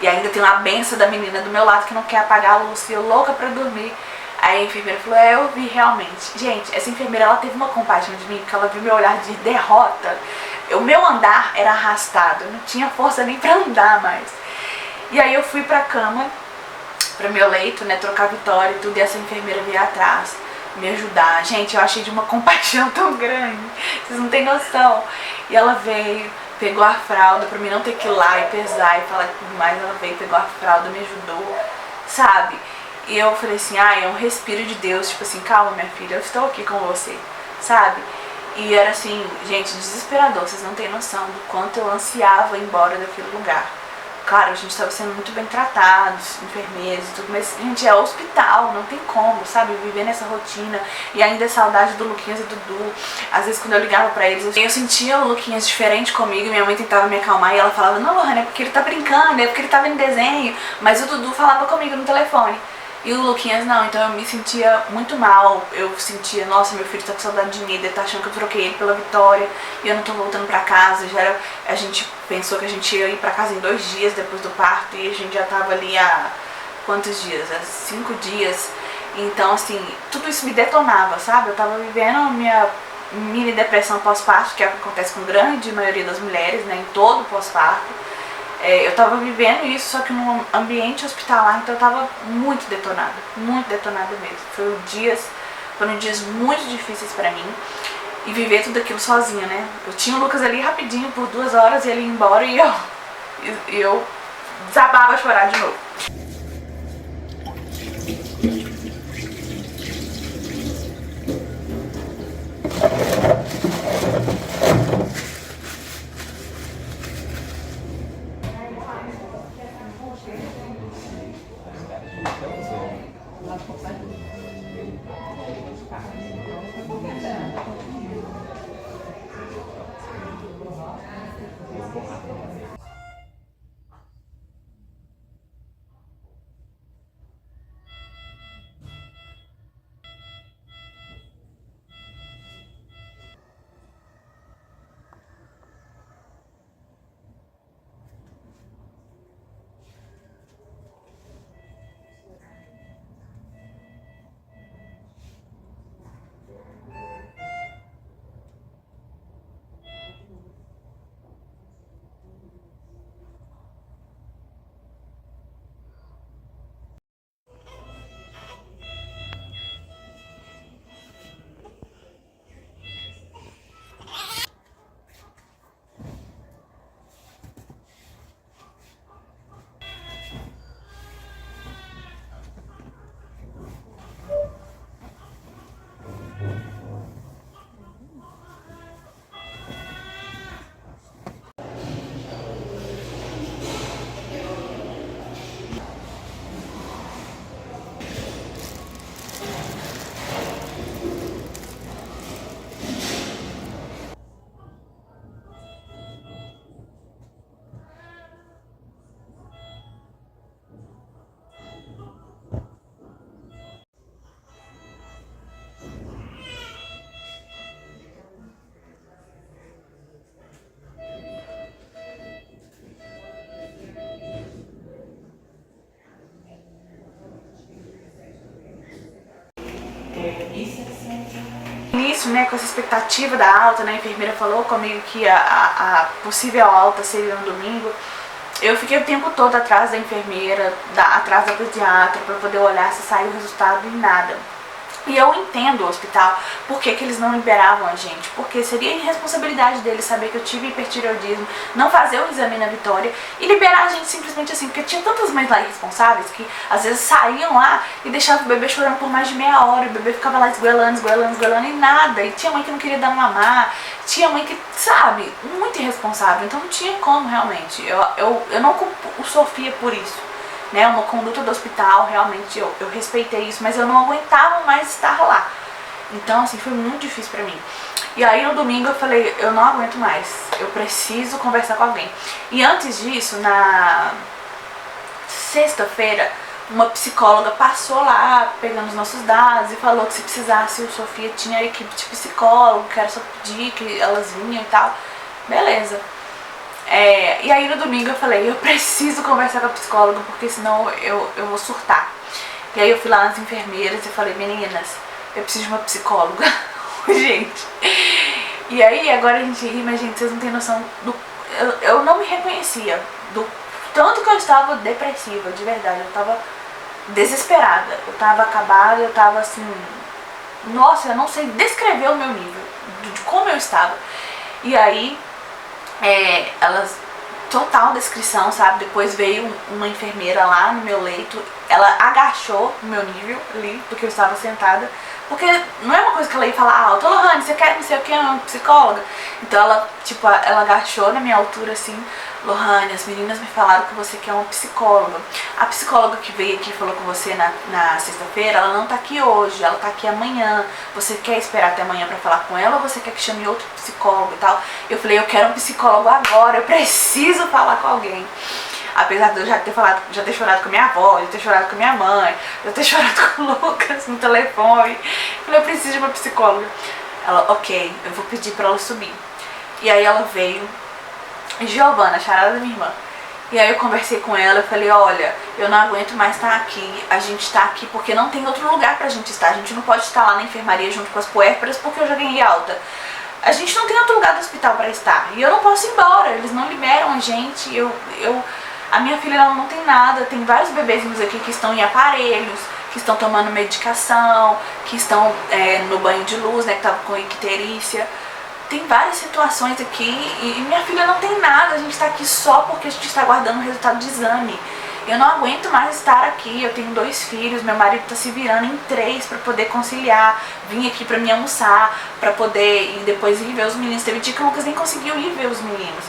[SPEAKER 1] E ainda tem uma benção da menina do meu lado que não quer apagar a luz, e eu louca pra dormir. Aí a enfermeira falou, eu vi realmente. Gente, essa enfermeira, ela teve uma compaixão de mim, porque ela viu meu olhar de derrota. O meu andar era arrastado, eu não tinha força nem pra andar mais. E aí eu fui pra cama, pro meu leito, né, trocar a Vitória e tudo, e essa enfermeira veio atrás me ajudar. Gente, eu achei de uma compaixão tão grande, vocês não tem noção. E ela veio, pegou a fralda pra mim não ter que ir lá e pesar e falar tudo mais. Ela veio, pegou a fralda, me ajudou, sabe? E eu falei assim, é um respiro de Deus, tipo assim, calma minha filha, eu estou aqui com você, sabe? E era assim, gente, desesperador, vocês não têm noção do quanto eu ansiava ir embora daquele lugar. claro, a gente estava sendo muito bem tratados, enfermeiros e tudo, mas, gente, é hospital, não tem como, sabe, viver nessa rotina. E ainda a saudade do Luquinhas e do Dudu. Às vezes quando eu ligava pra eles, eu sentia o Luquinhas diferente comigo, minha mãe tentava me acalmar e ela falava, não, Lohane, é porque ele tá brincando, é porque ele tá vendo desenho. Mas o Dudu falava comigo no telefone. E o Luquinhas não, então eu me sentia muito mal, eu sentia, nossa, meu filho tá com saudade de mim, ele tá achando que eu troquei ele pela Vitória e eu não tô voltando pra casa. A gente pensou que a gente ia ir pra casa em 2 dias depois do parto e a gente já tava ali há quantos dias? Há 5 dias. Então, assim, tudo isso me detonava, sabe? Eu tava vivendo a minha mini depressão pós-parto, que é o que acontece com a grande maioria das mulheres, né, em todo pós-parto. Eu tava vivendo isso, só que num ambiente hospitalar, então eu tava muito detonada mesmo. Foram dias muito difíceis pra mim e viver tudo aquilo sozinha, né? Eu tinha o Lucas ali rapidinho por 2 horas e ele ia embora e eu desabava a chorar de novo. Início, né, com essa expectativa da alta, né, a enfermeira falou comigo que a possível alta seria no domingo. Eu fiquei o tempo todo atrás da enfermeira, atrás da pediatra, para poder olhar se saiu o resultado e nada. E eu entendo o hospital, por que eles não liberavam a gente, porque seria irresponsabilidade deles saber que eu tive hipertireoidismo, não fazer o exame na Vitória e liberar a gente simplesmente assim, porque tinha tantas mães lá irresponsáveis que às vezes saíam lá e deixavam o bebê chorando por mais de meia hora, e o bebê ficava lá esgoelando e nada, e tinha mãe que não queria dar mamar, tinha mãe que, sabe, muito irresponsável, então não tinha como realmente, eu não culpo o Sofia por isso. Né, uma conduta do hospital, realmente eu respeitei isso, mas eu não aguentava mais estar lá. Então, assim, foi muito difícil pra mim. E aí no domingo eu falei, eu não aguento mais, eu preciso conversar com alguém. E antes disso, na sexta-feira, uma psicóloga passou lá, pegando os nossos dados e falou que se precisasse, o Sofia tinha a equipe de psicólogo, que era só pedir, que elas vinham e tal. Beleza. E aí no domingo eu falei, eu preciso conversar com a psicóloga, porque senão eu vou surtar. E aí eu fui lá nas enfermeiras e falei, meninas, eu preciso de uma psicóloga, gente. E aí agora a gente ri, mas gente, vocês não têm noção do... Eu não me reconhecia, do tanto que eu estava depressiva, de verdade. Eu estava desesperada, eu estava acabada, eu estava assim... Nossa, eu não sei descrever o meu nível, de como eu estava. E aí... elas, total descrição, sabe? Depois veio uma enfermeira lá no meu leito, ela agachou no meu nível ali, porque eu estava sentada. Porque não é uma coisa que ela ia falar alto, Lohane, você quer não sei o que, uma psicóloga? Então ela, tipo, ela agachou na minha altura assim, Lohane, as meninas me falaram que você quer uma psicóloga. A psicóloga que veio aqui e falou com você na sexta-feira, ela não tá aqui hoje, ela tá aqui amanhã. Você quer esperar até amanhã pra falar com ela ou você quer que chame outro psicólogo e tal? Eu falei, eu quero um psicólogo agora, eu preciso falar com alguém. Apesar de eu já ter chorado com minha avó, já ter chorado com minha mãe, já ter chorado com o Lucas no telefone. Eu falei, eu preciso de uma psicóloga. Ela, ok, eu vou pedir pra ela subir. E aí ela veio, Giovana, a charada da minha irmã. E aí eu conversei com ela, eu falei, olha, eu não aguento mais estar aqui, a gente tá aqui porque não tem outro lugar pra gente estar. A gente não pode estar lá na enfermaria junto com as puérperas porque eu já ganhei alta. A gente não tem outro lugar do hospital pra estar. E eu não posso ir embora, eles não liberam a gente, a minha filha ela não tem nada, tem vários bebezinhos aqui que estão em aparelhos, que estão tomando medicação, que estão no banho de luz, né, que estavam com icterícia. Tem várias situações aqui e minha filha não tem nada, a gente tá aqui só porque a gente está aguardando o resultado de exame. Eu não aguento mais estar aqui, eu tenho 2 filhos, meu marido tá se virando em 3 para poder conciliar, vim aqui para me almoçar, para poder e depois ir ver os meninos. Teve dia que o Lucas nem conseguiu ir ver os meninos.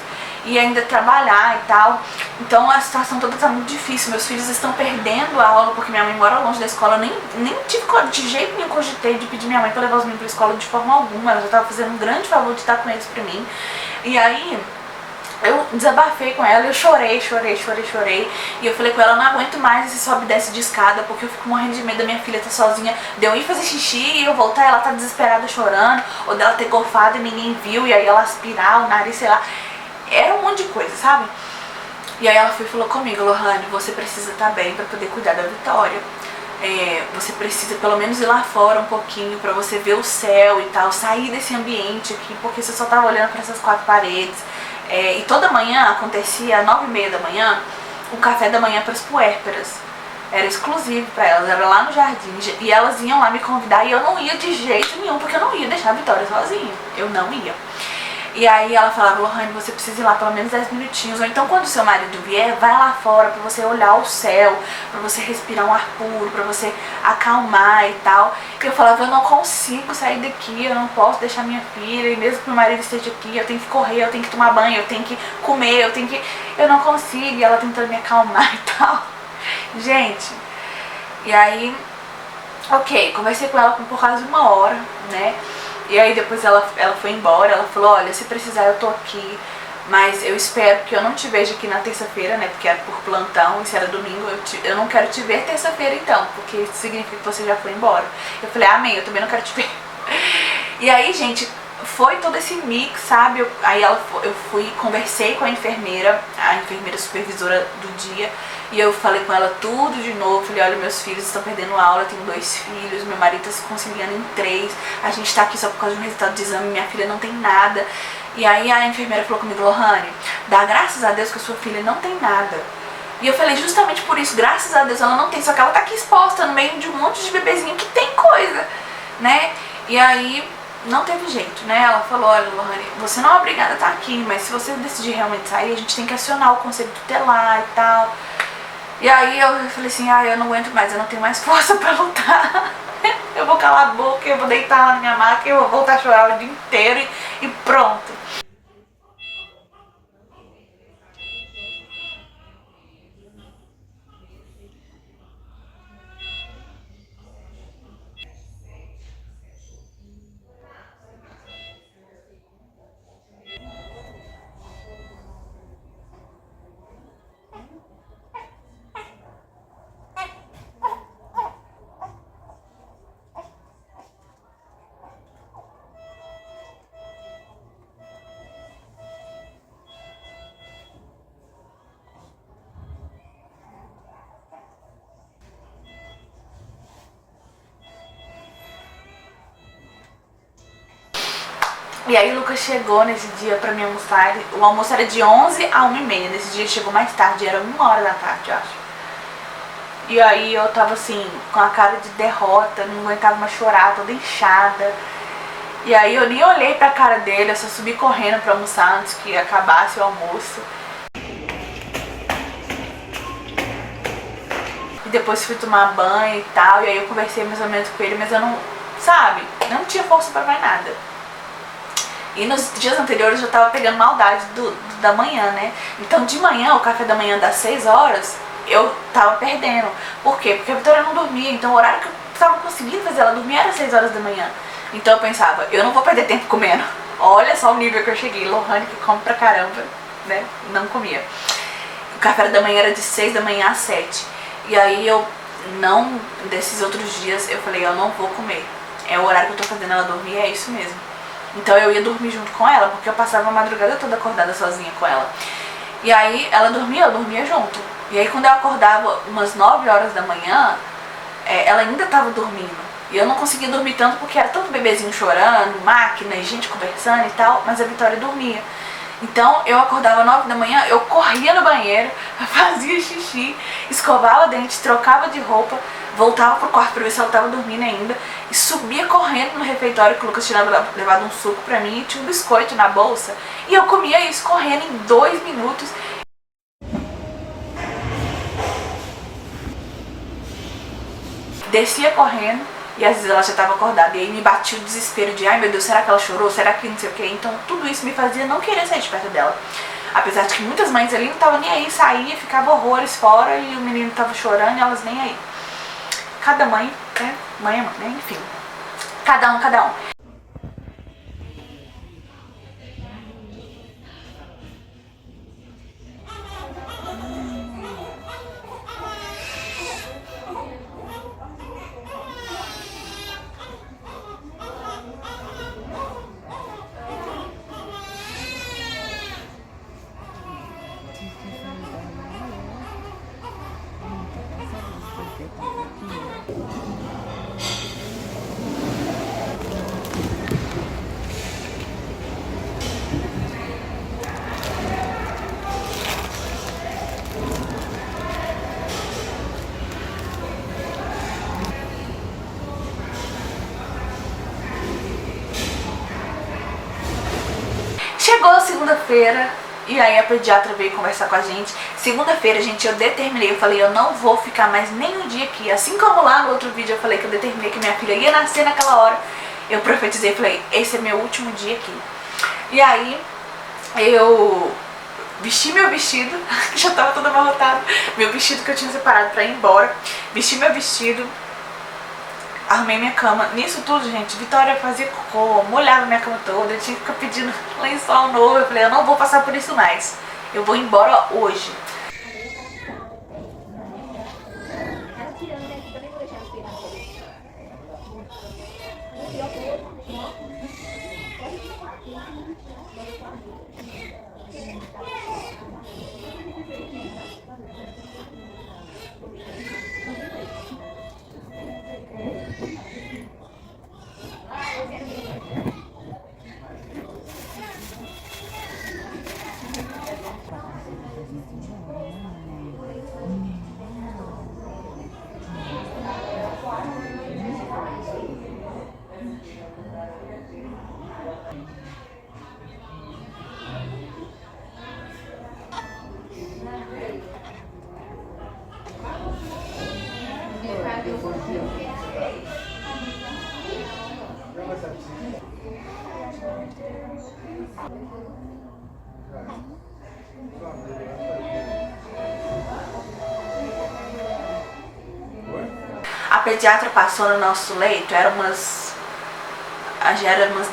[SPEAKER 1] E ainda trabalhar e tal. Então a situação toda tá muito difícil. Meus filhos estão perdendo a aula porque minha mãe mora longe da escola. Eu nem tive de jeito nenhum cogitei de pedir minha mãe pra levar os meninos pra escola de forma alguma. Ela já tava fazendo um grande favor de estar com eles pra mim. E aí eu desabafei com ela, eu chorei. E eu falei com ela, eu não aguento mais esse sobe e desce de escada, porque eu fico morrendo de medo da minha filha estar sozinha, de eu ir fazer xixi e eu voltar, ela tá desesperada chorando, ou dela ter golfado e ninguém viu, e aí ela aspirar o nariz, sei lá. Era um monte de coisa, sabe? E aí ela foi e falou comigo, Lohane, você precisa estar bem pra poder cuidar da Vitória. Você precisa pelo menos ir lá fora um pouquinho pra você ver o céu e tal, sair desse ambiente aqui, porque você só tava olhando pra essas 4 paredes. E toda manhã acontecia, às 9h30 da manhã, o café da manhã pras puérperas. Era exclusivo pra elas, era lá no jardim. E elas iam lá me convidar e eu não ia de jeito nenhum, porque eu não ia deixar a Vitória sozinha. Eu não ia. E aí ela falava, Lohane, você precisa ir lá pelo menos 10 minutinhos. Ou então quando o seu marido vier, vai lá fora pra você olhar o céu, pra você respirar um ar puro, pra você acalmar e tal. E eu falava, eu não consigo sair daqui, eu não posso deixar minha filha, e mesmo que meu marido esteja aqui, eu tenho que correr, eu tenho que tomar banho, eu tenho que comer, eu não consigo. E ela tentando me acalmar e tal. Gente, e aí, ok, conversei com ela por quase 1 hora, né? E aí depois ela foi embora, ela falou, olha, se precisar eu tô aqui, mas eu espero que eu não te veja aqui na terça-feira, né, porque era por plantão, e se era domingo, eu não quero te ver terça-feira então, porque isso significa que você já foi embora. Eu falei, amém, eu também não quero te ver. E aí, gente, foi todo esse mix, sabe? Eu fui, conversei com a enfermeira supervisora do dia, e eu falei com ela tudo de novo. Falei, olha, meus filhos estão perdendo aula, eu tenho 2 filhos, meu marido tá se conciliando em 3, a gente tá aqui só por causa de um resultado de exame, minha filha não tem nada. E aí a enfermeira falou comigo, Lohane, dá graças a Deus que a sua filha não tem nada. E eu falei, justamente por isso, graças a Deus ela não tem, só que ela tá aqui exposta no meio de um monte de bebezinho que tem coisa, né? E aí não teve jeito, né? Ela falou, olha, Lohane, você não é obrigada a estar aqui, mas se você decidir realmente sair, a gente tem que acionar o conselho tutelar e tal. E aí eu falei assim, eu não aguento mais, eu não tenho mais força pra lutar. Eu vou calar a boca, eu vou deitar lá na minha maca, eu vou voltar a chorar o dia inteiro e pronto. E aí o Lucas chegou nesse dia pra me almoçar, o almoço era de 11 a 1h30, nesse dia ele chegou mais tarde, era 1h da tarde, eu acho. E aí eu tava assim, com a cara de derrota, não aguentava mais chorar, toda inchada. E aí eu nem olhei pra cara dele, eu só subi correndo pra almoçar antes que acabasse o almoço. E depois fui tomar banho e tal, e aí eu conversei mais ou menos com ele, mas eu não, sabe, eu não tinha força pra mais nada. E nos dias anteriores eu tava pegando maldade da manhã, né? Então de manhã, o café da manhã das 6 horas, eu tava perdendo. Por quê? Porque a Vitória não dormia, então o horário que eu tava conseguindo fazer ela dormir era 6 horas da manhã. Então eu pensava, eu não vou perder tempo comendo. Olha só o nível que eu cheguei. Lohane, que come pra caramba, né? Não comia. O café da manhã era de 6 da manhã às 7. E aí eu não, desses outros dias, eu falei, eu não vou comer. É o horário que eu tô fazendo ela dormir, é isso mesmo. Então eu ia dormir junto com ela, porque eu passava a madrugada toda acordada sozinha com ela. E aí ela dormia, eu dormia junto. E aí quando eu acordava umas 9 horas da manhã, ela ainda tava dormindo. E eu não conseguia dormir tanto porque era tanto bebezinho chorando, máquina e gente conversando e tal, mas a Vitória dormia. Então eu acordava 9 da manhã, eu corria no banheiro, fazia xixi, escovava dente, trocava de roupa, voltava pro quarto pra ver se ela tava dormindo ainda e subia correndo no refeitório que o Lucas tinha levado um suco pra mim e tinha um biscoito na bolsa. E eu comia isso correndo em 2 minutos. Descia correndo e às vezes ela já estava acordada. E aí me batia o desespero de, ai meu Deus, será que ela chorou? Será que não sei o que? Então tudo isso me fazia não querer sair de perto dela. Apesar de que muitas mães ali não estavam nem aí, saía, ficava horrores fora e o menino estava chorando e elas nem aí. Cada mãe, né? Mãe é mãe, né? Enfim. Cada um, cada um. Chegou segunda-feira e aí a pediatra veio conversar com a gente. Segunda-feira, gente, eu determinei, eu falei, eu não vou ficar mais nem um dia aqui. Assim como lá no outro vídeo eu falei que eu determinei que minha filha ia nascer naquela hora, eu profetizei e falei, esse é meu último dia aqui. E aí eu vesti meu vestido, que já tava todo amarrotado, meu vestido que eu tinha separado pra ir embora. Vesti meu vestido, arrumei minha cama. Nisso tudo, gente, Vitória fazia cocô, molhava minha cama toda, eu tinha que ficar pedindo lençol novo. Eu falei, eu não vou passar por isso mais, eu vou embora hoje. A pediatra passou no nosso leito, já era umas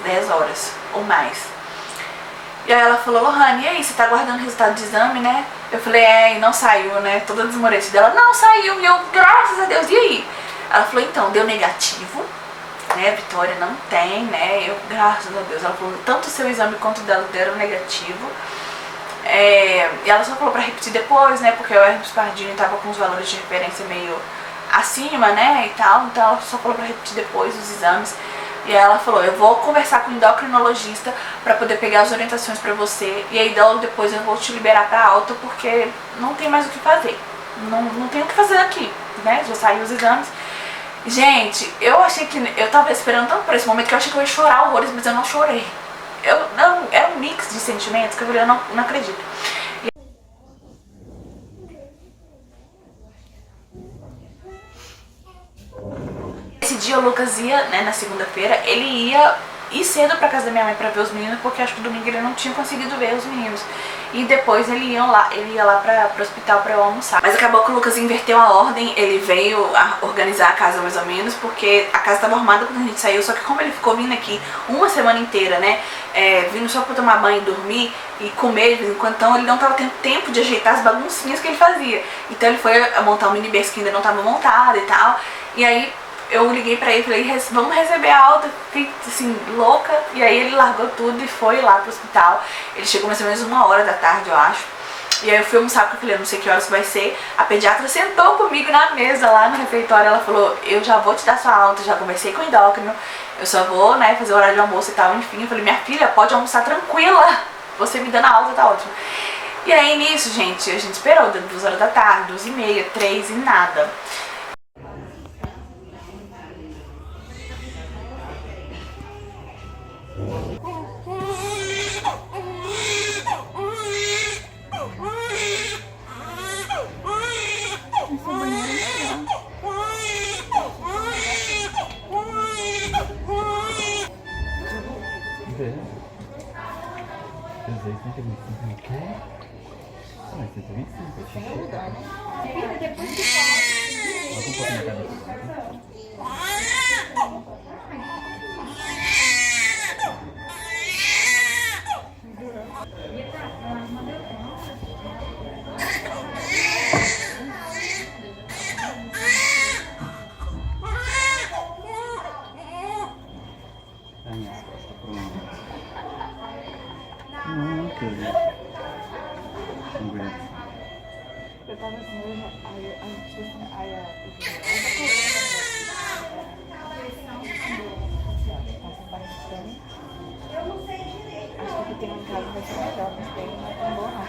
[SPEAKER 1] 10 horas ou mais. E aí ela falou, Lohane, e aí, você tá aguardando o resultado do exame, né? Eu falei, e não saiu, né? Toda desmorecida. Ela, não, saiu. E eu, graças a Deus, e aí? Ela falou, então, deu negativo, né? Vitória não tem, né? Eu, graças a Deus. Ela falou, tanto o seu exame quanto o dela deram negativo. E ela só falou pra repetir depois, né? Porque o herpes pardini tava com os valores de referência meio acima, né? E tal. Então ela só falou pra repetir depois os exames. E aí ela falou, eu vou conversar com o endocrinologista pra poder pegar as orientações pra você. E aí logo depois eu vou te liberar pra alta, porque não tem mais o que fazer. Não tem o que fazer aqui, né? Já saiu os exames. Gente, eu achei que... Eu tava esperando tanto por esse momento que eu achei que eu ia chorar horrores, mas eu não chorei. Era um mix de sentimentos que eu falei, eu não acredito. dia o Lucas ia, né, na segunda-feira, ele ia ir cedo pra casa da minha mãe pra ver os meninos, porque acho que domingo ele não tinha conseguido ver os meninos. E depois ele ia lá pro hospital pra eu almoçar. Mas acabou que o Lucas inverteu a ordem, ele veio organizar a casa mais ou menos, porque a casa tava arrumada quando a gente saiu, só que como ele ficou vindo aqui uma semana inteira, né, vindo só pra tomar banho, dormir e comer de vez em quando, então ele não tava tendo tempo de ajeitar as baguncinhas que ele fazia. Então ele foi montar um mini berço que ainda não tava montado e tal, e aí eu liguei pra ele e falei, vamos receber a alta, fiquei assim, louca. E aí ele largou tudo e foi lá pro hospital. Ele chegou mais ou menos 1h da tarde, eu acho. E aí eu fui almoçar porque eu falei, eu não sei que horas vai ser. A pediatra sentou comigo na mesa lá no refeitório. Ela falou, eu já vou te dar sua alta, já conversei com o endócrino. Eu só vou, né, fazer o horário de almoço e tal, enfim. Eu falei, minha filha, pode almoçar tranquila. Você me dando a alta, tá ótimo. E aí nisso, gente, a gente esperou, deu 2h da tarde, 2h30, 3 e nada.
[SPEAKER 2] Eu tava assim, acho que tem um caso vai ser melhor, mas tem não é tão bom não.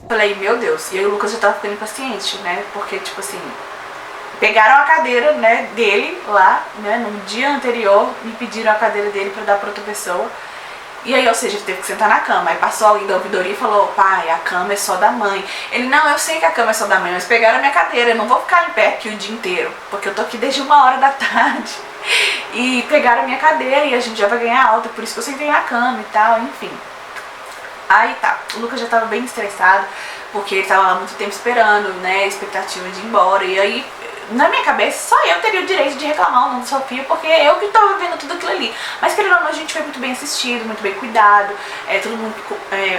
[SPEAKER 1] Falei, meu Deus, e aí o Lucas já tava ficando impaciente, né, porque tipo assim, pegaram a cadeira, né, dele lá, né, no dia anterior, me pediram a cadeira dele pra dar pra outra pessoa. E aí, ou seja, ele teve que sentar na cama. Aí passou alguém da ouvidoria e falou, pai, a cama é só da mãe. Ele, não, eu sei que a cama é só da mãe, mas pegaram a minha cadeira, eu não vou ficar em pé aqui o dia inteiro, porque eu tô aqui desde 1h da tarde. E pegaram a minha cadeira e a gente já vai ganhar alta, por isso que eu sentei na cama e tal, enfim. Aí tá, o Lucas já tava bem estressado, porque ele tava lá muito tempo esperando, né, expectativa de ir embora. E aí, na minha cabeça, só eu teria o direito de reclamar o nome da Sofia, porque eu que tava vendo tudo aquilo ali. Mas querendo ou não, a gente foi muito bem assistido, muito bem cuidado, todo mundo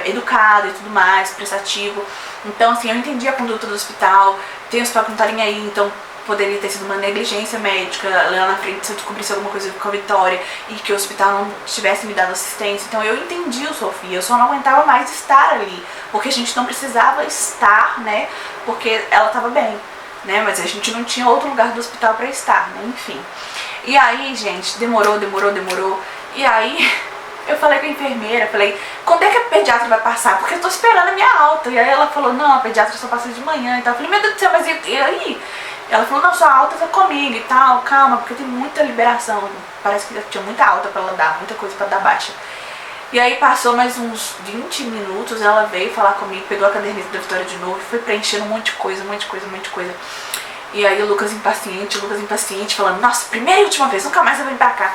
[SPEAKER 1] educado e tudo mais, prestativo. Então assim, eu entendi a conduta do hospital, tem o hospital que não tá nem aí, então poderia ter sido uma negligência médica lá na frente se eu descobrisse alguma coisa com a Vitória e que o hospital não tivesse me dado assistência. Então eu entendi o Sofia, eu só não aguentava mais estar ali, porque a gente não precisava estar, né, porque ela tava bem, né, mas a gente não tinha outro lugar do hospital pra estar, né, enfim. E aí, gente, demorou, e aí eu falei com a enfermeira, falei, quando é que a pediatra vai passar? Porque eu tô esperando a minha alta. E aí ela falou, não, a pediatra só passa de manhã e tal. Eu falei, meu Deus do céu, mas e aí? Ela falou, não, sua alta tá comigo e tal, calma, porque tem muita liberação. Parece que tinha muita alta pra ela dar, muita coisa pra dar baixa. E aí passou mais uns 20 minutos, ela veio falar comigo, pegou a caderneta da Vitória de novo, foi preenchendo um monte de coisa. E aí o Lucas impaciente, falando, nossa, primeira e última vez, nunca mais eu venho pra cá.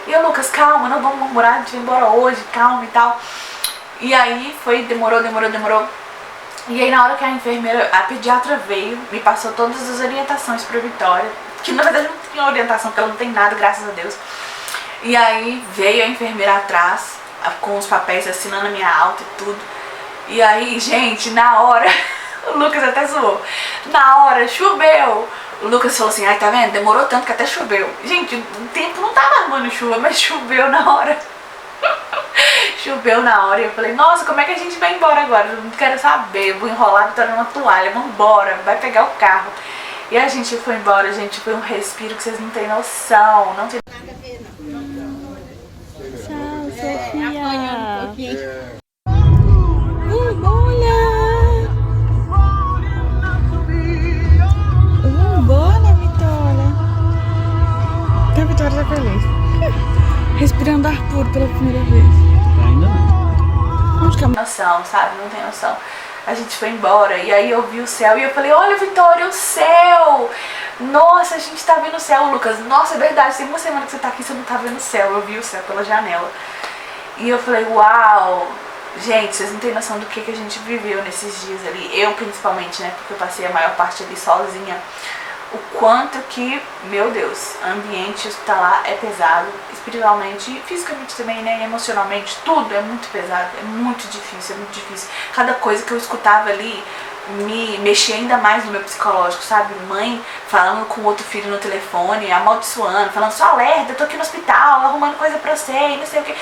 [SPEAKER 1] E eu, Lucas, calma, não vamos namorar, a gente vai embora hoje, calma e tal. E aí demorou. E aí na hora que a enfermeira, a pediatra veio, me passou todas as orientações pra Vitória, que na verdade não tinha orientação, porque ela não tem nada, graças a Deus. E aí veio a enfermeira atrás, com os papéis assinando a minha alta e tudo. E aí, gente, na hora, o Lucas até zoou, na hora choveu. O Lucas falou assim, ai, tá vendo? Demorou tanto que até choveu. Gente, o tempo não tava armando chuva, mas choveu na hora. Choveu na hora e eu falei, nossa, como é que a gente vai embora agora? Eu não quero saber, eu vou enrolar a Vitória numa toalha, vambora, vai pegar o carro. E a gente foi embora, gente, foi um respiro que vocês não têm noção. Não tem...
[SPEAKER 2] Tchau, Sofia. Vambora, Vitória. A Vitória tá feliz. Respirando ar puro pela primeira vez.
[SPEAKER 3] Ainda não.
[SPEAKER 1] Onde que é a noção, sabe? Não tem noção. A gente foi embora e aí eu vi o céu e eu falei, olha, Vitória, o céu! Nossa, a gente tá vendo o céu, Lucas. Nossa, é verdade, tem uma semana que você tá aqui e você não tá vendo o céu. Eu vi o céu pela janela. E eu falei, uau! Gente, vocês não têm noção do que a gente viveu nesses dias ali. Eu principalmente, né? Porque eu passei a maior parte ali sozinha. O quanto que, meu Deus, ambiente hospitalar é pesado, espiritualmente, fisicamente também, né, emocionalmente, tudo é muito pesado, é muito difícil, Cada coisa que eu escutava ali me mexia ainda mais no meu psicológico, sabe? Mãe falando com outro filho no telefone, amaldiçoando, falando, só alerta, eu tô aqui no hospital, arrumando coisa pra você e não sei o que.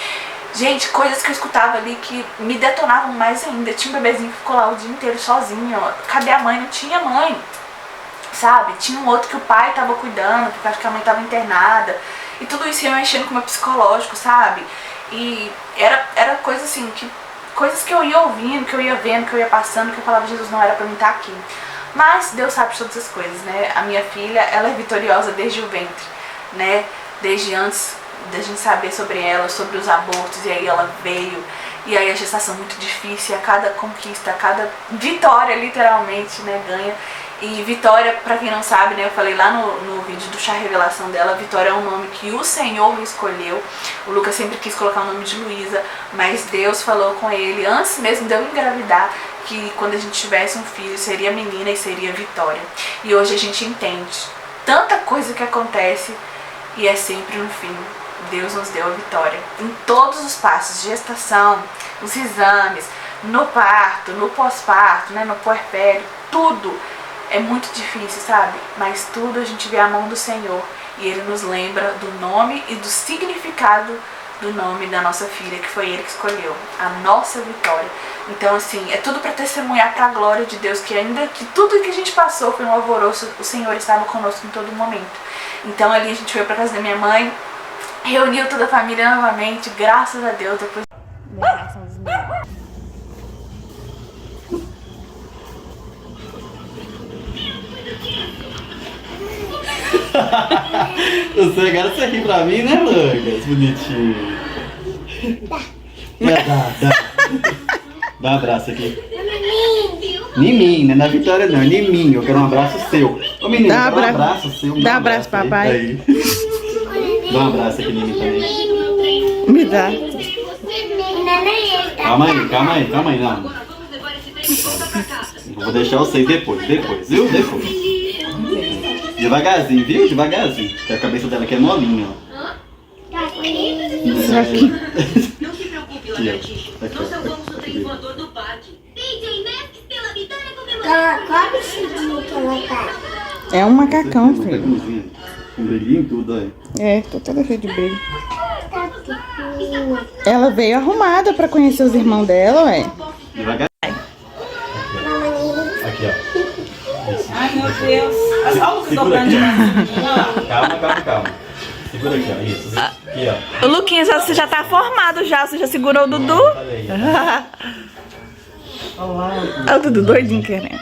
[SPEAKER 1] Gente, coisas que eu escutava ali que me detonavam mais ainda. Tinha um bebezinho que ficou lá o dia inteiro sozinho, cadê a mãe? Não tinha mãe. Sabe? Tinha um outro que o pai tava cuidando, porque acho que a mãe tava internada. E tudo isso ia mexendo com o meu psicológico, sabe? E era coisa assim, coisas que eu ia ouvindo, que eu ia vendo, que eu ia passando, que eu falava, Jesus, não era pra mim estar aqui. Mas Deus sabe de todas as coisas, né? A minha filha, ela é vitoriosa desde o ventre, né? Desde antes da gente saber sobre ela, sobre os abortos, e aí ela veio. E aí a gestação muito difícil, a cada conquista, a cada vitória, literalmente, né, ganha. E Vitória, pra quem não sabe, né, eu falei lá no vídeo do chá revelação dela, Vitória é um nome que o Senhor me escolheu. O Lucas sempre quis colocar o nome de Luísa, mas Deus falou com ele, antes mesmo de eu engravidar, que quando a gente tivesse um filho, seria menina e seria Vitória. E hoje a gente entende tanta coisa que acontece e é sempre no fim. Deus nos deu a vitória. Em todos os passos, gestação, nos exames, no parto, no pós-parto, né, no puerpério, tudo. É muito difícil, sabe? Mas tudo a gente vê a mão do Senhor. E Ele nos lembra do nome e do significado do nome da nossa filha, que foi Ele que escolheu. A nossa vitória. Então, assim, é tudo para testemunhar para a glória de Deus, que ainda que tudo que a gente passou foi um alvoroço, o Senhor estava conosco em todo momento. Então, ali a gente foi para casa da minha mãe, reuniu toda a família novamente, graças a Deus, depois...
[SPEAKER 3] Você agora você ri pra mim, né, Lucas? Bonitinho. Dá um abraço aqui. Em mim, não é na Vitória não, é em mim. Eu quero um abraço seu. Ô menino, dá um abraço seu.
[SPEAKER 2] Dá um abraço, papai.
[SPEAKER 3] Aí. Dá um abraço aqui em mim também.
[SPEAKER 2] Me dá.
[SPEAKER 3] Calma aí, não. Eu vou deixar você depois, viu? Depois. Devagarzinho, viu? Devagarzinho. Porque a cabeça dela aqui é molinha, ó.
[SPEAKER 2] Isso aqui.
[SPEAKER 4] Não se preocupe, lagartixa. Nós salvamos o trem voador do parque. DJ Max pela vitória comemorada.
[SPEAKER 5] Qual vestidinho que ela tá?
[SPEAKER 2] É um macacão, filho.
[SPEAKER 3] Com brilhinho e tudo aí.
[SPEAKER 2] É, tô toda cheia de brilho. Ela veio arrumada pra conhecer os irmãos dela, ué.
[SPEAKER 3] Devagar. Aqui, ó.
[SPEAKER 1] Ai, meu Deus. Olha o Lucas dobrando de
[SPEAKER 3] Calma. Segura aqui, ó. Isso. Aqui, ó.
[SPEAKER 1] O Luquinhas, você já tá formado já, você já segurou o Dudu? Olha o Dudu doidinho, querendo.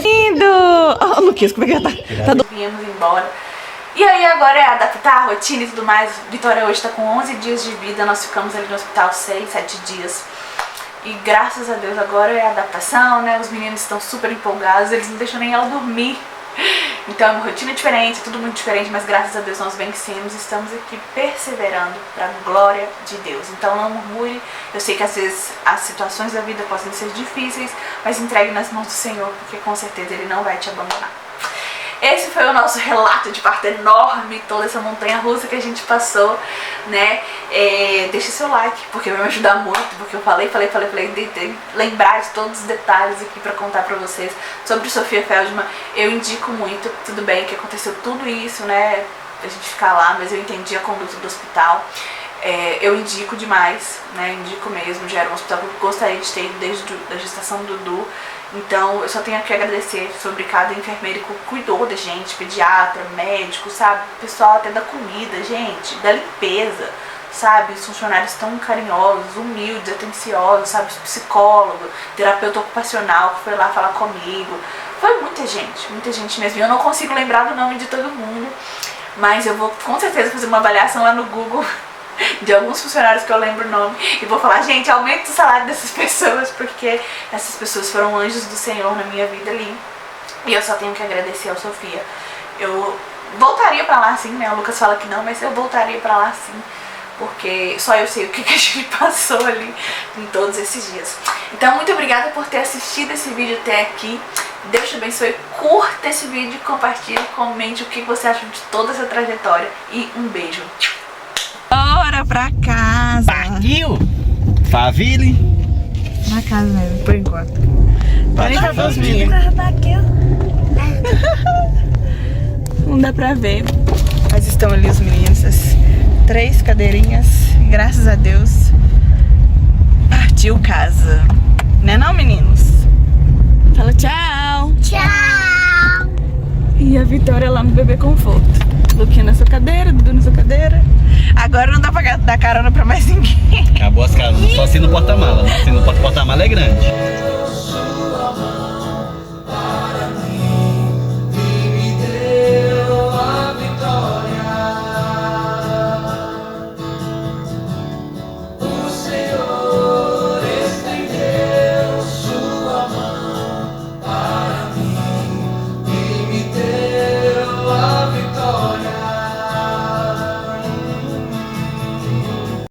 [SPEAKER 1] Lindo! Olha o Luquinhas, como é que já tá? Viemos embora. E aí agora é adaptar a rotina e tudo mais. Vitória hoje tá com 11 dias de vida, nós ficamos ali no hospital 6, 7 dias. E graças a Deus agora é a adaptação, né? Os meninos estão super empolgados, eles não deixam nem ela dormir. Então é uma rotina diferente, tudo muito diferente, mas graças a Deus nós vencemos, estamos aqui perseverando para a glória de Deus. Então não murmure, eu sei que às vezes as situações da vida podem ser difíceis, mas entregue nas mãos do Senhor, porque com certeza Ele não vai te abandonar. Esse foi o nosso relato de parto enorme, toda essa montanha russa que a gente passou, né? Deixe seu like, porque vai me ajudar muito, porque eu falei, de lembrar de todos os detalhes aqui pra contar pra vocês sobre Sofia Feldman. Eu indico muito, tudo bem que aconteceu tudo isso, né? A gente ficar lá, mas eu entendi a conduta do hospital. Eu indico demais, né? Indico mesmo, já era um hospital que eu gostaria de ter ido desde a gestação do Dudu. Então eu só tenho que agradecer sobre cada enfermeiro que cuidou da gente, pediatra, médico, sabe? Pessoal até da comida, gente, da limpeza, sabe? Os funcionários tão carinhosos, humildes, atenciosos, sabe? Os psicólogos, terapeuta ocupacional que foi lá falar comigo. Foi muita gente mesmo. Eu não consigo lembrar do nome de todo mundo, mas eu vou com certeza fazer uma avaliação lá no Google de alguns funcionários que eu lembro o nome e vou falar, gente, aumenta o salário dessas pessoas, porque essas pessoas foram anjos do Senhor na minha vida ali, e eu só tenho que agradecer ao Sofia. Eu voltaria pra lá sim, né? O Lucas fala que não, mas eu voltaria pra lá sim, porque só eu sei o que a gente passou ali em todos esses dias. Então muito obrigada por ter assistido esse vídeo até aqui. Deus te abençoe, curta esse vídeo, compartilhe, comente o que você acha de toda essa trajetória e um beijo.
[SPEAKER 2] Bora pra casa.
[SPEAKER 3] Partiu! Faville!
[SPEAKER 2] Na casa mesmo, por enquanto. Peraí que eu vou os meninos. Não dá pra ver. Mas estão ali os meninos, as 3 cadeirinhas. Graças a Deus. Partiu casa. Né não, meninos? Fala tchau.
[SPEAKER 5] Tchau.
[SPEAKER 2] E a Vitória lá no Bebê Conforto. Luquinha na sua cadeira, Dudu na sua cadeira. Agora não dá pra dar carona pra mais ninguém.
[SPEAKER 3] Acabou as caronas, só se no porta-mala, né? Se no porta-mala é grande.